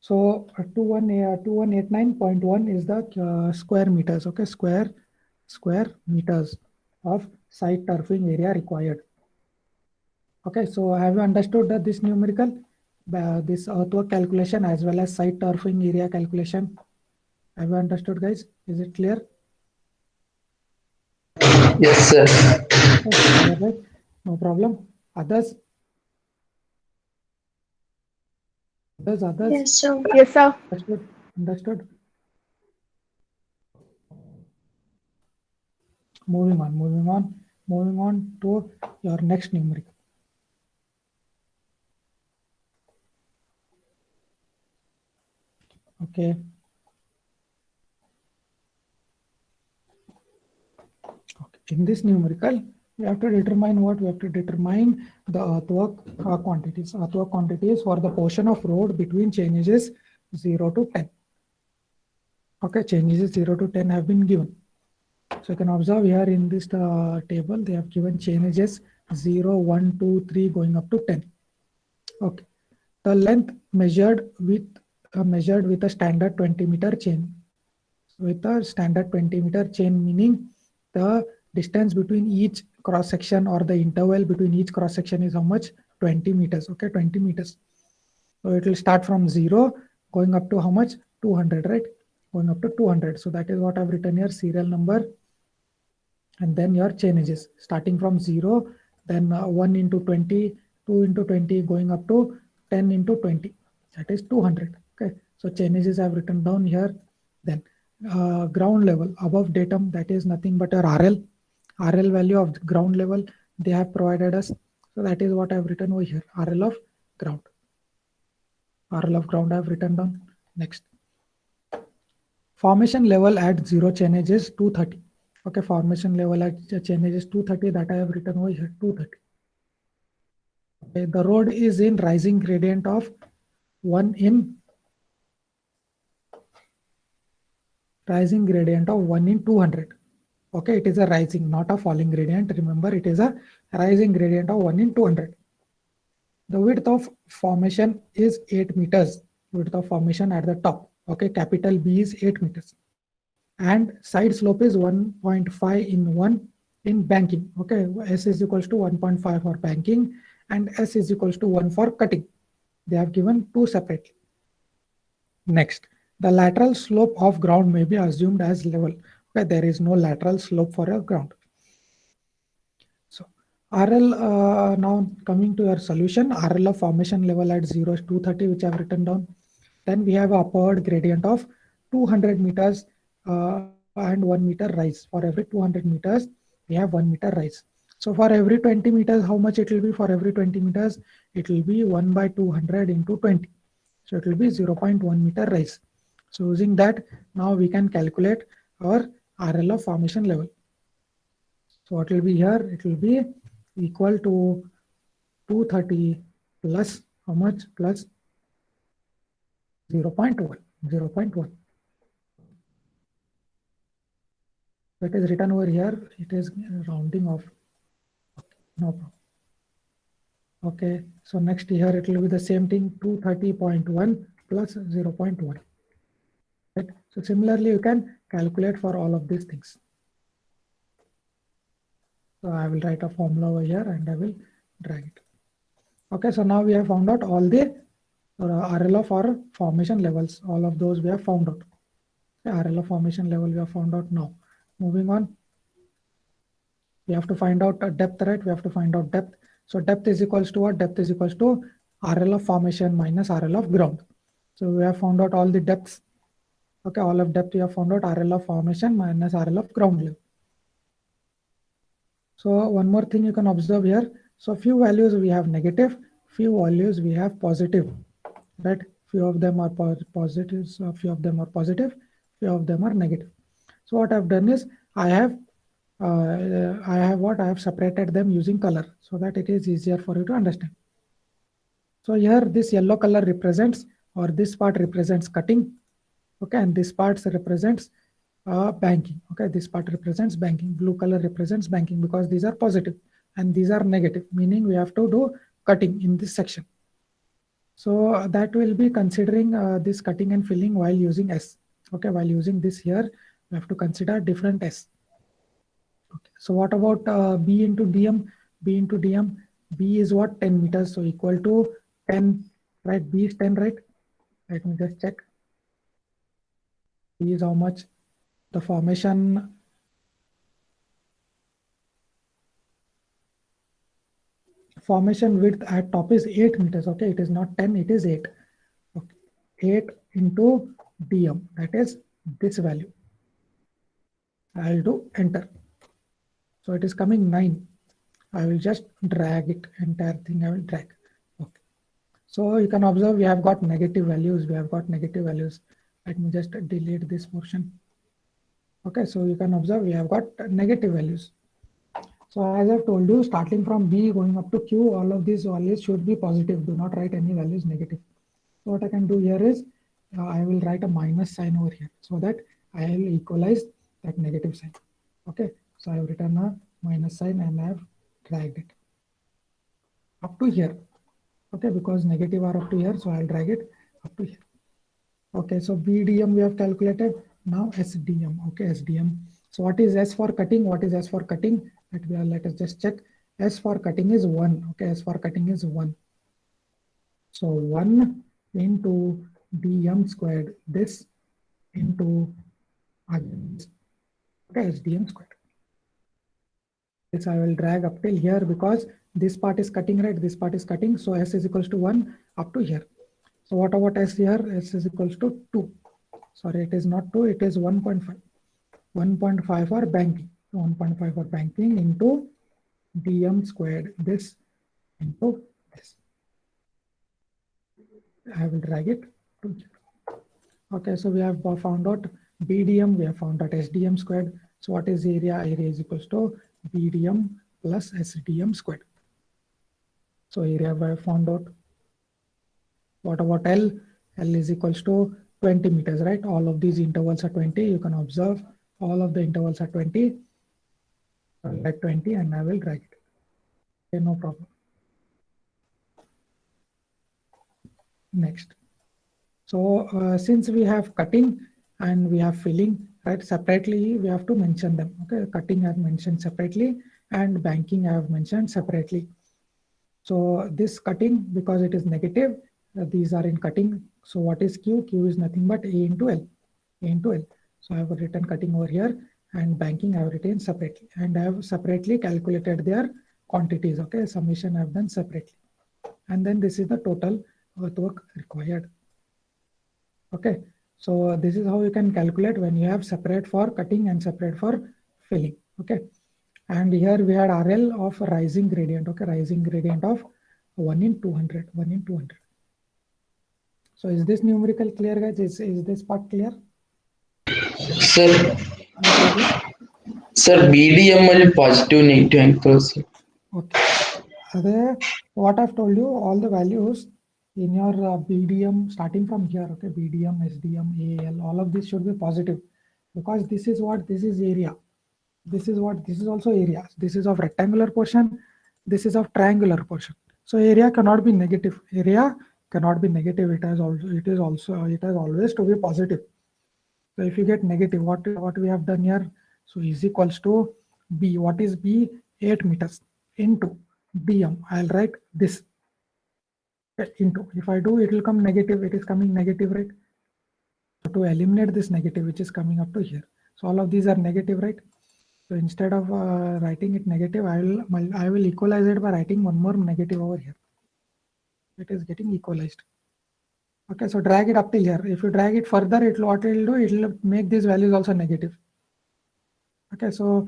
So 2189.1 is the square meters, okay, square meters of site turfing area required. Okay, so have you understood that this numerical, this earthwork calculation as well as site turfing area calculation? Have you understood, guys? Is it clear? Yes, sir. Okay, right. No problem. Others? Others? Yes, sir. Yes, sir. Understood. Moving on to your next numerical. Okay. In this numerical, we have to determine what? We have to determine the earthwork quantities. Earthwork quantities for the portion of road between changes 0 to 10. Okay, changes 0 to 10 have been given. So you can observe here in this table, they have given changes 0, 1, 2, 3 going up to 10. Okay. The length measured with a standard 20-meter chain. With a standard 20-meter chain, meaning the distance between each cross section or the interval between each cross section is how much? 20 meters. Okay, 20 meters. So it will start from 0 going up to how much? 200, right? Going up to 200. So that is what I've written here, serial number. And then your changes starting from 0, then 1 into 20, 2 into 20 going up to 10 into 20. That is 200. Okay. So changes I've written down here. Then ground level above datum, that is nothing but your RL value of ground level they have provided us. So that is what I've written over here, RL of ground. RL of ground I've written down. Next. Formation level at 0 change is 230. Okay, formation level at change is 230, that I have written over here, 230. Okay, the road is in rising gradient of 1 in 200. Okay, it is a rising, not a falling gradient. Remember, it is a rising gradient of 1 in 200. The width of formation is 8 meters. Width of formation at the top. Okay, capital B is 8 meters. And side slope is 1.5 in 1 in banking. Okay, S is equals to 1.5 for banking and S is equals to 1 for cutting. They have given two separately. Next, the lateral slope of ground may be assumed as level. Okay, there is no lateral slope for a ground. So RL, now coming to your solution, RL of formation level at 0 is 230, which I have written down. Then we have upward gradient of 200 meters and 1 meter rise. For every 200 meters, we have 1 meter rise. So for every 20 meters, how much it will be? For every 20 meters, it will be 1 by 200 into 20. So it will be 0.1 meter rise. So using that, now we can calculate our RL of formation level. So what will be here? It will be equal to 230 plus how much? Plus 0.1. That is written over here. It is rounding off. Okay, no problem. Okay, so next here it will be the same thing, 230.1 plus 0.1. Right? So similarly, you can calculate for all of these things. So I will write a formula over here and I will drag it. Okay, so now we have found out all the RL of our formation levels. All of those we have found out. The RL of formation level we have found out now. Moving on. We have to find out depth, right? We have to find out depth. So depth is equals to what? Depth is equals to RL of formation minus RL of ground. So we have found out all the depths. Okay, all of depth we have found out RL of formation minus RL of ground level. So one more thing you can observe here. So few values we have negative, few values we have positive, right? Few of them are positives, few of them are positive, few of them are negative. So what I've done is I have separated them using color so that it is easier for you to understand. So here this yellow color represents, or this part represents cutting. Okay, and this part represents banking. Okay, this part represents banking. Blue color represents banking because these are positive and these are negative, meaning we have to do cutting in this section. So that will be considering this cutting and filling while using S. Okay, while using this here, we have to consider different S. Okay. So what about B into DM? B into DM, B is what? 10 meters, so equal to 10, right? B is 10, right? Let me just check. B is how much? The formation width at top is 8 meters. Okay, it is not 10, it is 8. Okay, 8 into DM, that is this value. I'll do enter. So it is coming 9. I will just drag it, entire thing I will drag. Okay. So you can observe we have got negative values. Let me just delete this portion. Okay, so you can observe we have got negative values. So as I've told you, starting from B going up to Q, all of these values should be positive. Do not write any values negative. So what I can do here is I will write a minus sign over here so that I will equalize that negative sign. Okay, so I have written a minus sign and I have dragged it up to here. Okay, because negative are up to here, so I'll drag it up to here. Okay, so BDM we have calculated. Now SDM. Okay, SDM. So what is S for cutting? What is S for cutting? Let us just check. S for cutting is 1. Okay, S for cutting is 1. So 1 into DM squared, this into okay, SDM squared. This I will drag up till here because this part is cutting, right? This part is cutting. So S is equals to 1 up to here. So what about S here? S is equals to 2. Sorry, it is not 2, it is 1.5. 1.5 for banking. 1.5 for banking into DM squared, this into this. I will drag it to here. Okay, so we have found out BDM, we have found out SDM squared. So what is area? Area is equals to BDM plus SDM squared. So area we have found out. What about L? L is equals to 20 meters, right? All of these intervals are 20. You can observe all of the intervals are 20. I'll write 20 and I will drag it. Okay, no problem. Next. So since we have cutting and we have filling, right, separately we have to mention them. Okay, cutting I have mentioned separately and banking I have mentioned separately. So this cutting, because it is negative, these are in cutting. So what is Q? Q is nothing but A into L. A into L. So I have written cutting over here and banking I have written separately. And I have separately calculated their quantities. Okay, summation I have done separately. And then this is the total earthwork required. Okay, so this is how you can calculate when you have separate for cutting and separate for filling. Okay, and here we had RL of rising gradient. Okay, rising gradient of 1 in 200. 1 in 200. So is this numerical clear, guys? Is this part clear? Sir, BDM will positive negative anchors. Okay. What I've told you, all the values in your BDM starting from here, okay, BDM, SDM, AL, all of this should be positive because this is what, this is area. This is what, this is also area. This is of rectangular portion. This is of triangular portion. So area cannot be negative. Area cannot be negative. It has always to be positive. So if you get negative, what we have done here? So is equals to B. What is B? 8 meters into DM. I'll write this into. If I do, it will come negative. It is coming negative, right? So to eliminate this negative, which is coming up to here. So all of these are negative, right? So instead of writing it negative, I will equalize it by writing one more negative over here. It is getting equalized. Okay, so drag it up till here. If you drag it further, what it will do, it will make these values also negative. Okay, so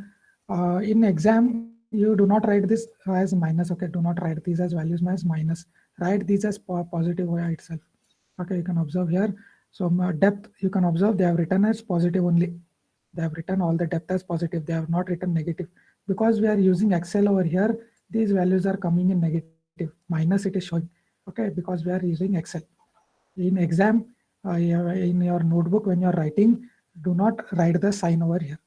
in exam, you do not write this as minus. Okay, do not write these as values as minus. Write these as positive by itself. Okay, you can observe here. So depth, you can observe they have written as positive only. They have written all the depth as positive. They have not written negative. Because we are using Excel over here, these values are coming in negative. Minus it is showing. Okay, because we are using Excel. In exam, in your notebook, when you are writing, do not write the sign over here.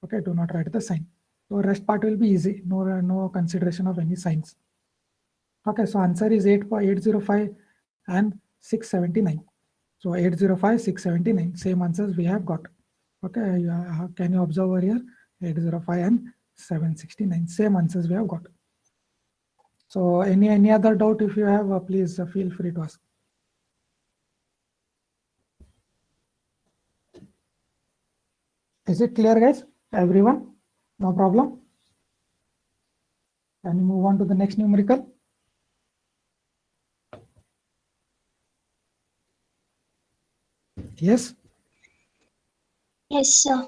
Okay, do not write the sign. So rest part will be easy. No consideration of any signs. Okay, so answer is 8.805 and 679. So 805, 679, same answers we have got. Okay, can you observe over here? 805 and 769, same answers we have got. So any other doubt if you have, please feel free to ask. Is it clear, guys? Everyone? No problem? Can you move on to the next numerical? Yes? Yes, sir.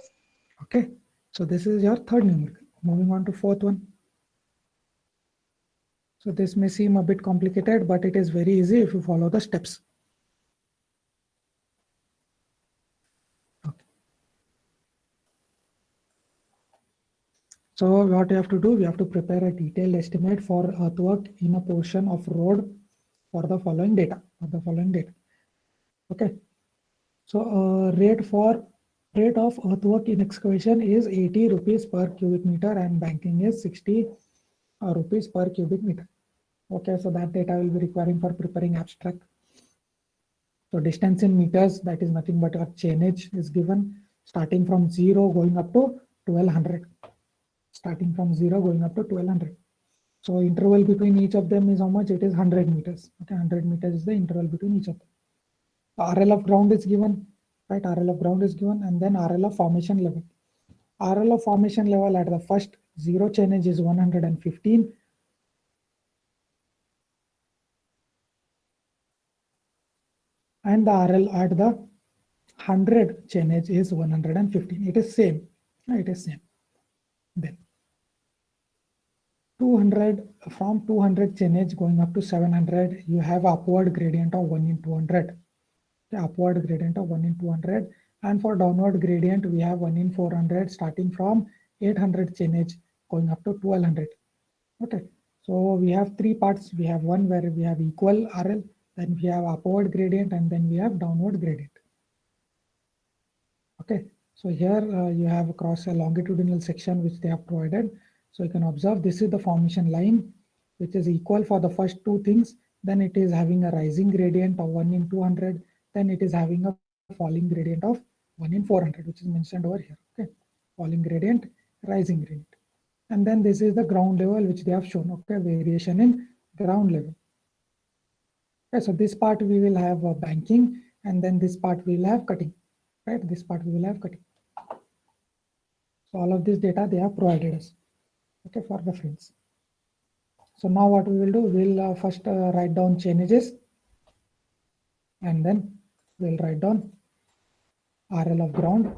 Okay, so this is your third numerical. Moving on to fourth one. So this may seem a bit complicated, but it is very easy if you follow the steps. Okay. So what you have to do, we have to prepare a detailed estimate for earthwork in a portion of road for the following data. Okay. So rate of earthwork in excavation is 80 rupees per cubic meter and banking is 60 rupees per cubic meter. Okay, so that data will be requiring for preparing abstract. So distance in meters, that is nothing but a chainage is given starting from 0 going up to 1200. Starting from 0 going up to 1200. So interval between each of them is how much? It is 100 meters. Okay, 100 meters is the interval between each of them. RL of ground is given, right? RL of ground is given, and then RL of formation level. RL of formation level at the first 0 chainage is 115. And the RL at the 100 chainage is 115. It is same. It is same. Then 200, from 200 chainage going up to 700, you have upward gradient of 1 in 200. The upward gradient of 1 in 200. And for downward gradient, we have 1 in 400 starting from 800 chainage going up to 1200. Okay, so we have three parts. We have one where we have equal RL, then we have upward gradient, and then we have downward gradient. Okay, so here you have across a longitudinal section which they have provided. So you can observe this is the formation line which is equal for the first two things. Then it is having a rising gradient of 1 in 200. Then it is having a falling gradient of 1 in 400, which is mentioned over here. Okay, falling gradient, rising gradient. And then this is the ground level which they have shown. Okay, variation in ground level. Okay, so this part we will have banking, and then this part we will have cutting. Right, this part we will have cutting. So all of this data they have provided us, okay, for reference. So now what we will do, we'll first write down chainages, and then we'll write down RL of ground.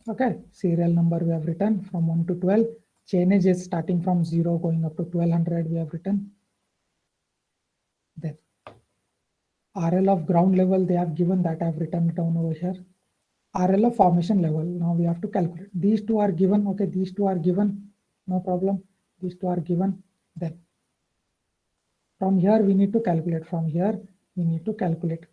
Okay, serial number we have written from 1 to 12. Chainage is starting from 0 going up to 1200 we have written. Then RL of ground level they have given, that I have written it down over here. RL of formation level, now we have to calculate. These two are given, okay, these two are given, no problem. These two are given. Then from here we need to calculate. From here we need to calculate.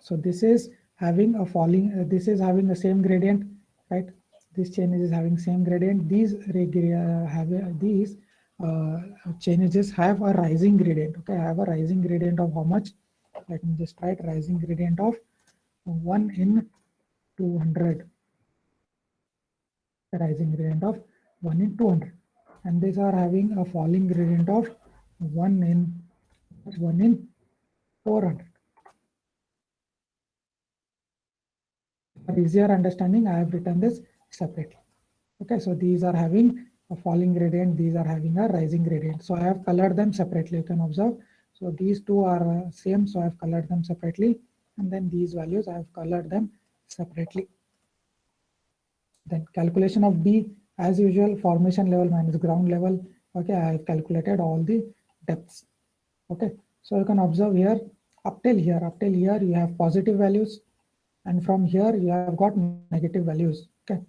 So this is having a falling, this is having the same gradient, right? This chain is having same gradient. These changes have a rising gradient. Okay, I have a rising gradient of how much? Let me just write rising gradient of 1 in 200. Rising gradient of 1 in 200. And these are having a falling gradient of 1 in 400. For easier understanding, I have written this separately. Okay, so these are having a falling gradient, these are having a rising gradient. So I have colored them separately, you can observe. So these two are same, so I have colored them separately. And then these values, I have colored them separately. Then calculation of B, as usual, formation level minus ground level. Okay, I have calculated all the depths. Okay, so you can observe here, up till here you have positive values. And from here you have got negative values. Okay,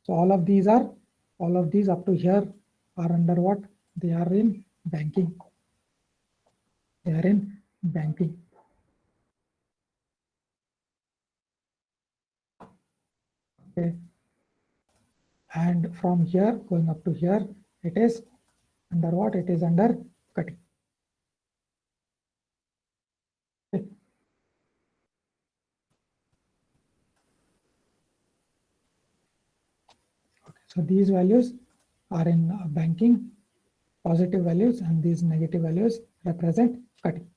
so all of these up to here are under what? They are in banking. They are in banking. Okay. And from here going up to here, it is under what? It is under cutting. Okay. So these values are in banking, positive values, and these negative values represent cutting.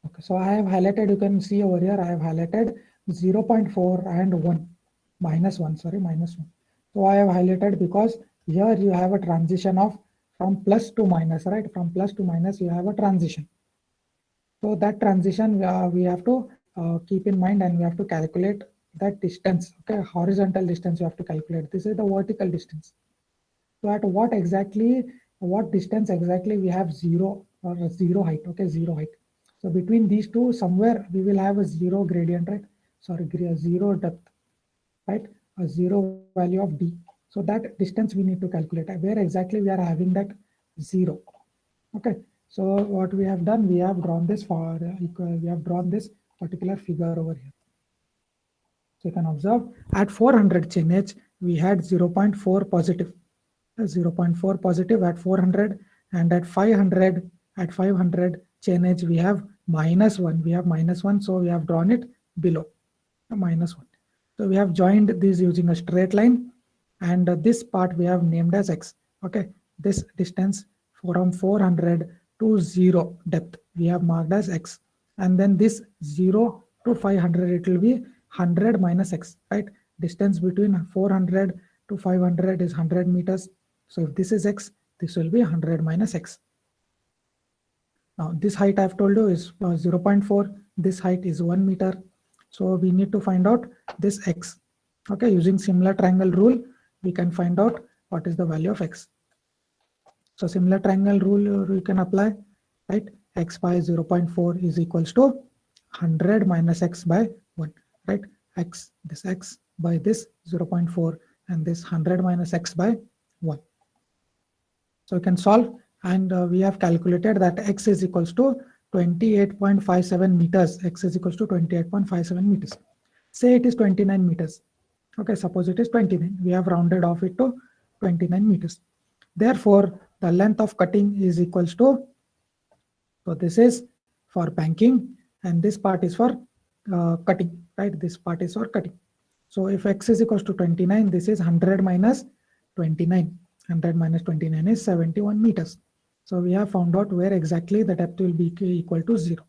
Okay, so I have highlighted, you can see over here, I have highlighted 0.4 and 1, minus 1, sorry, minus 1. So I have highlighted because here you have a transition of from plus to minus, right? From plus to minus, you have a transition. So that transition we have to keep in mind, and we have to calculate that distance. Okay, horizontal distance you have to calculate. This is the vertical distance. So at what distance exactly we have zero or zero height? Okay, zero height. So between these two, somewhere we will have a zero gradient, right? Sorry, zero depth, right? A zero value of d. So that distance we need to calculate. Where exactly we are having that zero? Okay. So what we have done, we have drawn this particular figure over here. So you can observe at 400 chain edge, we had 0.4 positive, 0.4 positive at 400, and at 500 chain edge we have -1. We have -1, so we have drawn it below -1. So we have joined these using a straight line, and this part we have named as x. Okay, this distance from 400 to 0 depth we have marked as x, and then this 0 to 500 it will be 100 minus x, right? Distance between 400 to 500 is 100 meters. So if this is x, this will be 100 minus x. Now this height I have told you is 0.4. This height is 1 meter. So we need to find out this x. Okay, using similar triangle rule, we can find out what is the value of x. So similar triangle rule we can apply, right? X by 0.4 is equals to 100 minus x by 1, right? This x by this 0.4, and this 100 minus x by 1. So we can solve, and we have calculated that x is equals to 28.57 meters. X is equals to 28.57 meters. Say it is 29 meters. Okay, suppose it is 29. We have rounded off it to 29 meters. Therefore, the length of cutting is equals to, so this is for banking, and this part is for cutting, right? This part is for cutting. So if x is equals to 29, this is 100 minus 29. 100 minus 29 is 71 meters. So we have found out where exactly the depth will be equal to 0.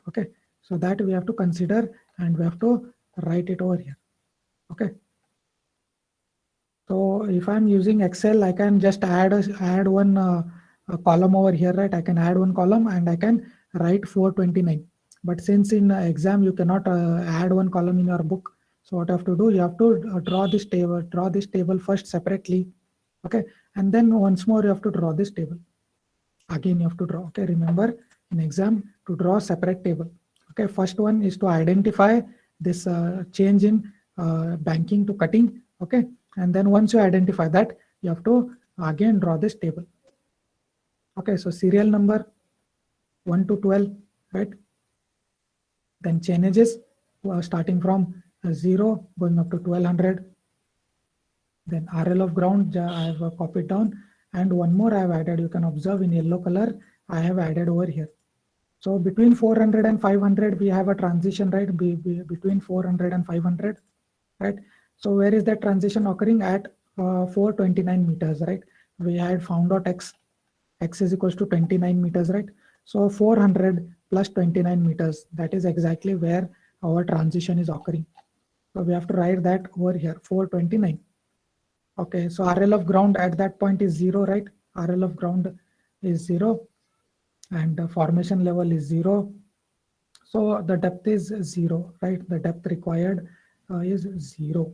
Okay, so that we have to consider, and we have to write it over here. Okay. So if I'm using Excel, I can just add one a column over here, right? I can add one column and I can write 429. But since in exam you cannot add one column in your book, so what you have to do, you have to draw this table first separately. Okay, and then once more you have to draw this table. Again you have to draw. Okay, remember in exam to draw a separate table. Okay, first one is to identify this change in banking to cutting. Okay, and then once you identify that, you have to again draw this table. Okay, so serial number 1 to 12, right? Then chain edges starting from 0 going up to 1200. Then RL of ground I have copied down, and one more I have added. You can observe in yellow color I have added over here. So between 400 and 500 we have a transition, right? Between 400 and 500, right? So where is that transition occurring? At 429 meters, right? We had found out x is equals to 29 meters, right? So 400 plus 29 meters, that is exactly where our transition is occurring. So we have to write that over here, 429. Okay, so RL of ground at that point is 0, right? RL of ground is 0, and the formation level is 0. So the depth is 0, right? The depth required is 0.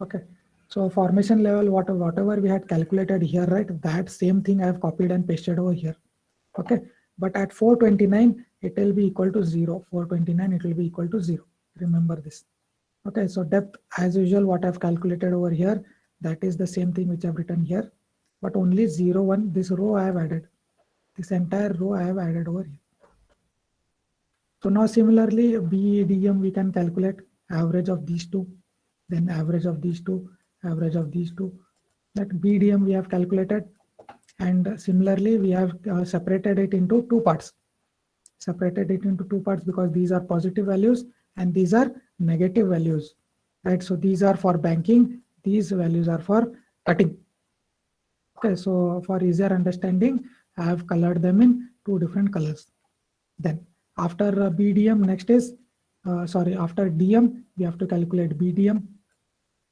Okay, so formation level, whatever we had calculated here, right? That same thing I have copied and pasted over here. Okay, but at 429 it will be equal to 0. 429 it will be equal to 0. Remember this. Okay, so depth as usual what I've calculated over here, that is the same thing which I've written here, but only 0, 1, this row I have added. This entire row I have added over here. So now similarly BEDM we can calculate average of these two. then average of these two, average of these two. That BDM we have calculated, and similarly we have separated it into two parts. Separated it into two parts because these are positive values and these are negative values, right? So these are for banking, these values are for cutting. Okay, so for easier understanding, I have colored them in two different colors. Then after BDM, next is, after DM, we have to calculate BDM,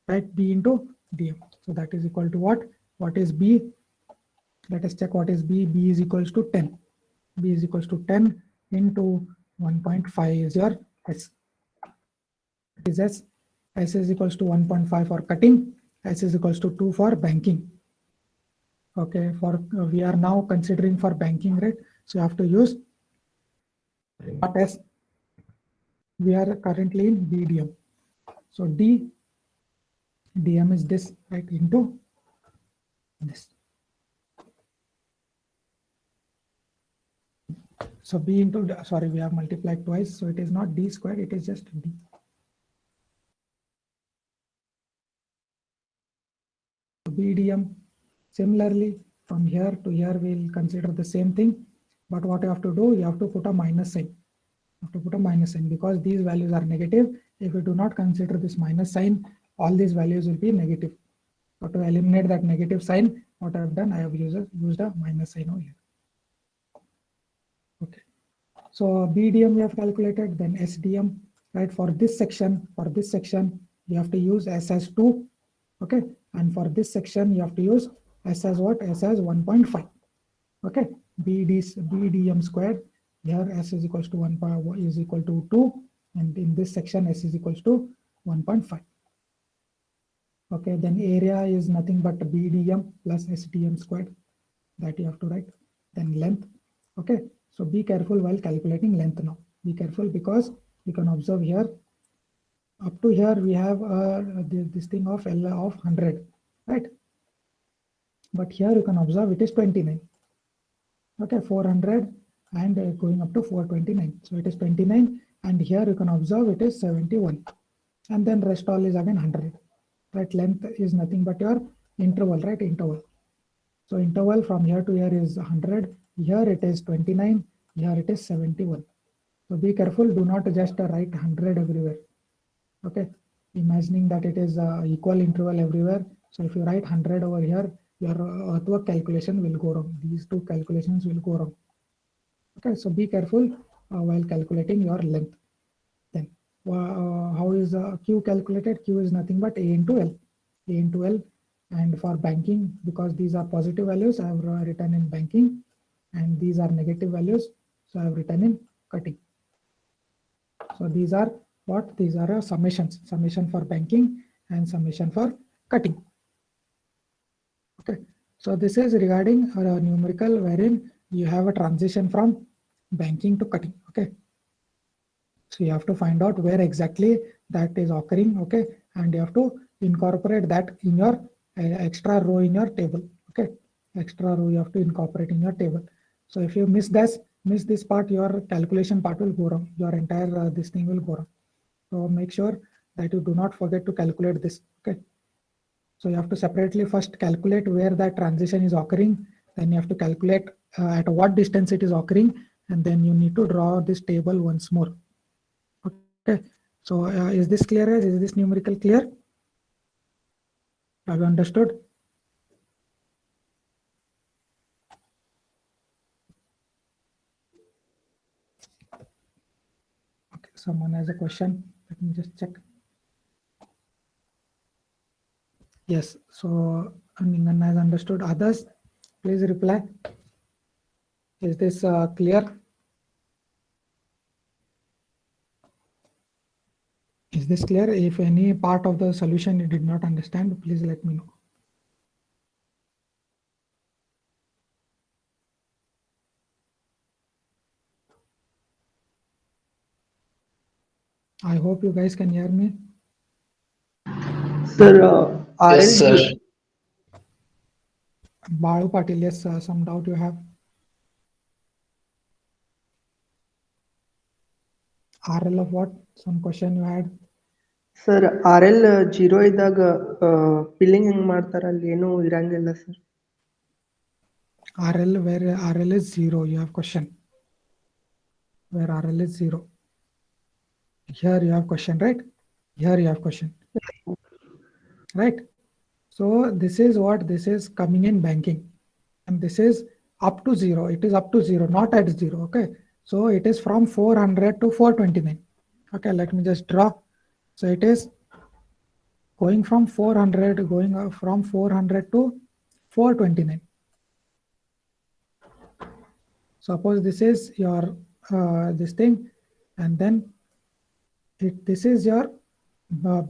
right? B into DM. So that is equal to what? What is B? Let us check what is B. B is equals to 10. B is equals to 10 into 1.5 is your S. It is S. S is equals to 1.5 for cutting. S is equals to 2 for banking. Okay, for we are now considering for banking, right? So you have to use what S. We are currently in BDM. So DM is this, right, into this. So B into, sorry, we have multiplied twice. So it is not D squared, it is just D. BDM, similarly, from here to here, we'll consider the same thing. But what you have to do, you have to put a minus sign. You have to put a minus sign because these values are negative. If you do not consider this minus sign, all these values will be negative. So to eliminate that negative sign, what I have done, I have used a minus sign over here. Okay. So BDM we have calculated, then SDM, right? For this section, you have to use S as 2. Okay. And for this section, you have to use S as what? S as 1.5. Okay. BDM squared. Here S is equals to 1 is equal to 2. And in this section, S is equals to 1.5. Okay. Then area is nothing but BDM plus SDM squared. That you have to write. Then length. Okay. So be careful while calculating length now. Be careful because you can observe here. Up to here we have this thing of L of 100, right? But here you can observe it is 29. Okay, 400 and going up to 429. So it is 29, and here you can observe it is 71, and then rest all is again 100. Right? Length is nothing but your interval, right? Interval. So interval from here to here is 100. Here it is 29. Here it is 71. So be careful. Do not just write 100 everywhere. Okay. Imagining that it is equal interval everywhere. So if you write 100 over here, your earthwork calculation will go wrong. These two calculations will go wrong. Okay. So be careful while calculating your length. Then how is Q calculated? Q is nothing but A into L. A into L. And for banking, because these are positive values, I have written in banking, and these are negative values, so I have written in cutting. So these are what? These are summations. Summation for banking and summation for cutting. Okay. So this is regarding a numerical wherein you have a transition from banking to cutting. Okay. So you have to find out where exactly that is occurring. Okay. And you have to incorporate that in your extra row in your table. Okay. Extra row you have to incorporate in your table. So if you miss this part, your calculation part will go wrong. Your entire this thing will go wrong. So make sure that you do not forget to calculate this. Okay. So you have to separately first calculate where that transition is occurring. Then you have to calculate at what distance it is occurring. And then you need to draw this table once more. Okay. So is this clear? Is this numerical clear? Have you understood? Okay. Someone has a question. Let me just check. Yes. So Ningan has understood. Others, please reply. Is this clear? Is this clear? If any part of the solution you did not understand, please let me know. I hope you guys can hear me. Sir, Yes, RL, sir. Balu Patil, yes, some doubt you have. RL of what? Some question you had. Sir R L zero ಇದ್ದಾಗ billing ಹೆಂಗ್ ಮಾಡ್ತಾರ ಅಲ್ಲಿ ಏನೂ ಇರಂಗಿಲ್ಲ sir. RL, where RL is 0, you have question. Where RL is 0. Here you have question, right? Here you have question. Right? So this is what this is coming in banking. And this is up to 0. It is up to 0, not at 0. Okay. So it is from 400 to 429. Okay. Let me just draw. So it is going from 400, going from 400 to 429. Suppose this is your this thing, and then this is your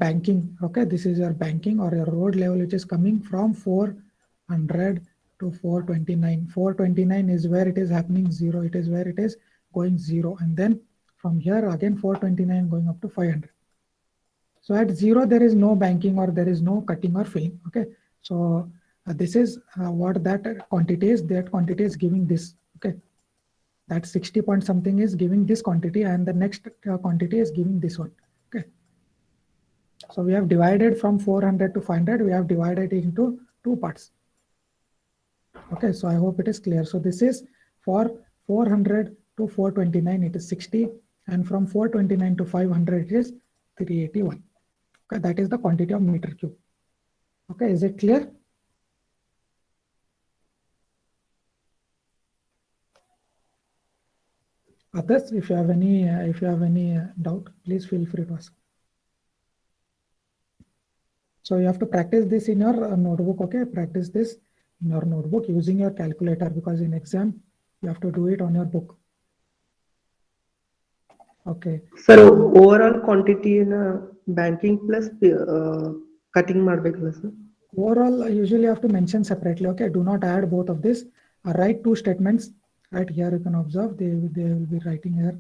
banking. Okay, this is your banking or your road level, which is coming from 400 to 429. 429 is where it is happening 0. It is where it is going 0, and then from here again 429 going up to 500. So at 0 there is no banking or there is no cutting or filling. Okay, so this is what that quantity is. That quantity is giving this. Okay, that 60 point something is giving this quantity, and the next quantity is giving this one. Okay, so we have divided from 400 to 500. We have divided it into two parts. Okay, so I hope it is clear. So this is for 400 to 429, it is 60, and from 429 to 500 it is 381. Okay, that is the quantity of meter cube. Okay, is it clear? Others, if you have any doubt, please feel free to ask. So you have to practice this in your notebook. Okay, practice this in your notebook using your calculator, because in exam you have to do it on your book. Okay. Sir overall ಕ್ವಾಂಟಿಟಿನ banking plus cutting ಮಾಡ್ಬೇಕಲ್ಲ sir? Overall, usually you have to mention separately. Okay, do not add both of this. Write two statements. Right here you can observe they will be writing here.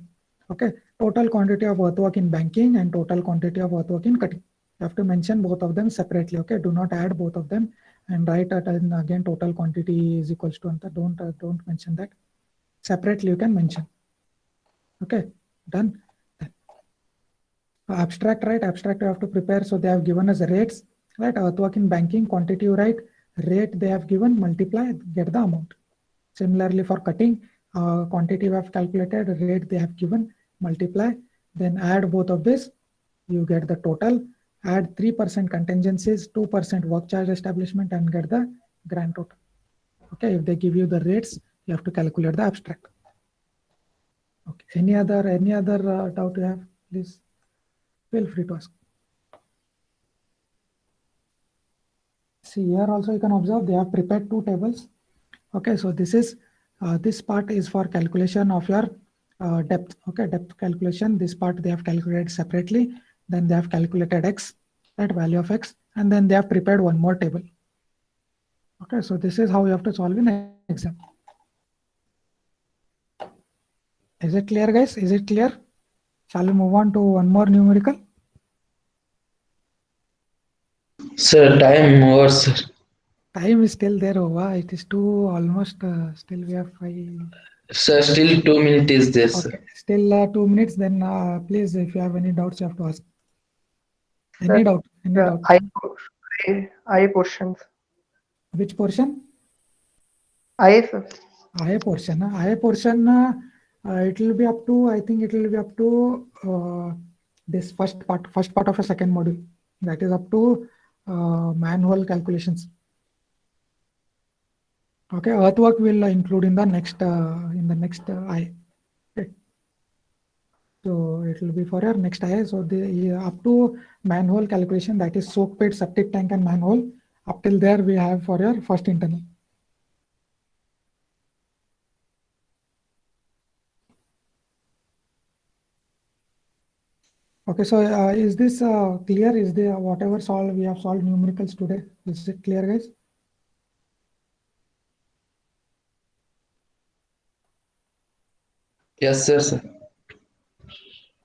Okay, total quantity of earthwork in banking and total quantity of earthwork in cutting. You have to mention both of them separately. Okay, do not add both of them and write it, and again total quantity is equals to anta. Don't mention that. Separately you can mention. Okay, done. Abstract, right? Abstract you have to prepare. So they have given us rates, right? Earthwork in banking, quantity you write, rate they have given, multiply, get the amount. Similarly for cutting, quantity we have calculated, rate they have given, multiply, then add both of this, you get the total, add 3% contingencies, 2% work charge establishment, and get the grand total. Okay, if they give you the rates, you have to calculate the abstract. Okay, any other doubt you have, please feel free to ask. See here also you can observe they have prepared two tables. Okay, so this is this part is for calculation of your depth. Okay, depth calculation. This part they have calculated separately. Then they have calculated x, that value of x, and then they have prepared one more table. Okay, so this is how you have to solve in exam. Is it clear, guys? Is it clear? Shall we move on to one more numerical? Sir, time over, sir. Time is still there, Ova. It is two almost. Still we have 5. Sir, still 2 minutes is there, sir. Okay, still 2 minutes. Then please, if you have any doubts, you have to ask. Any doubt? Any doubt? I portions. Which portion? I sir. I portion. I portion. It will be up to. I think it will be up to this first part of a second module. That is up to manual calculations. Okay, earthwork will include in the next I. Okay. So it will be for your next I. So the up to manhole calculation, that is soak pit, septic tank, and manhole. Up till there we have for your first internal. Okay, so is this clear? Is the whatever we have solved numericals today? Is it clear, guys? Yes, sir.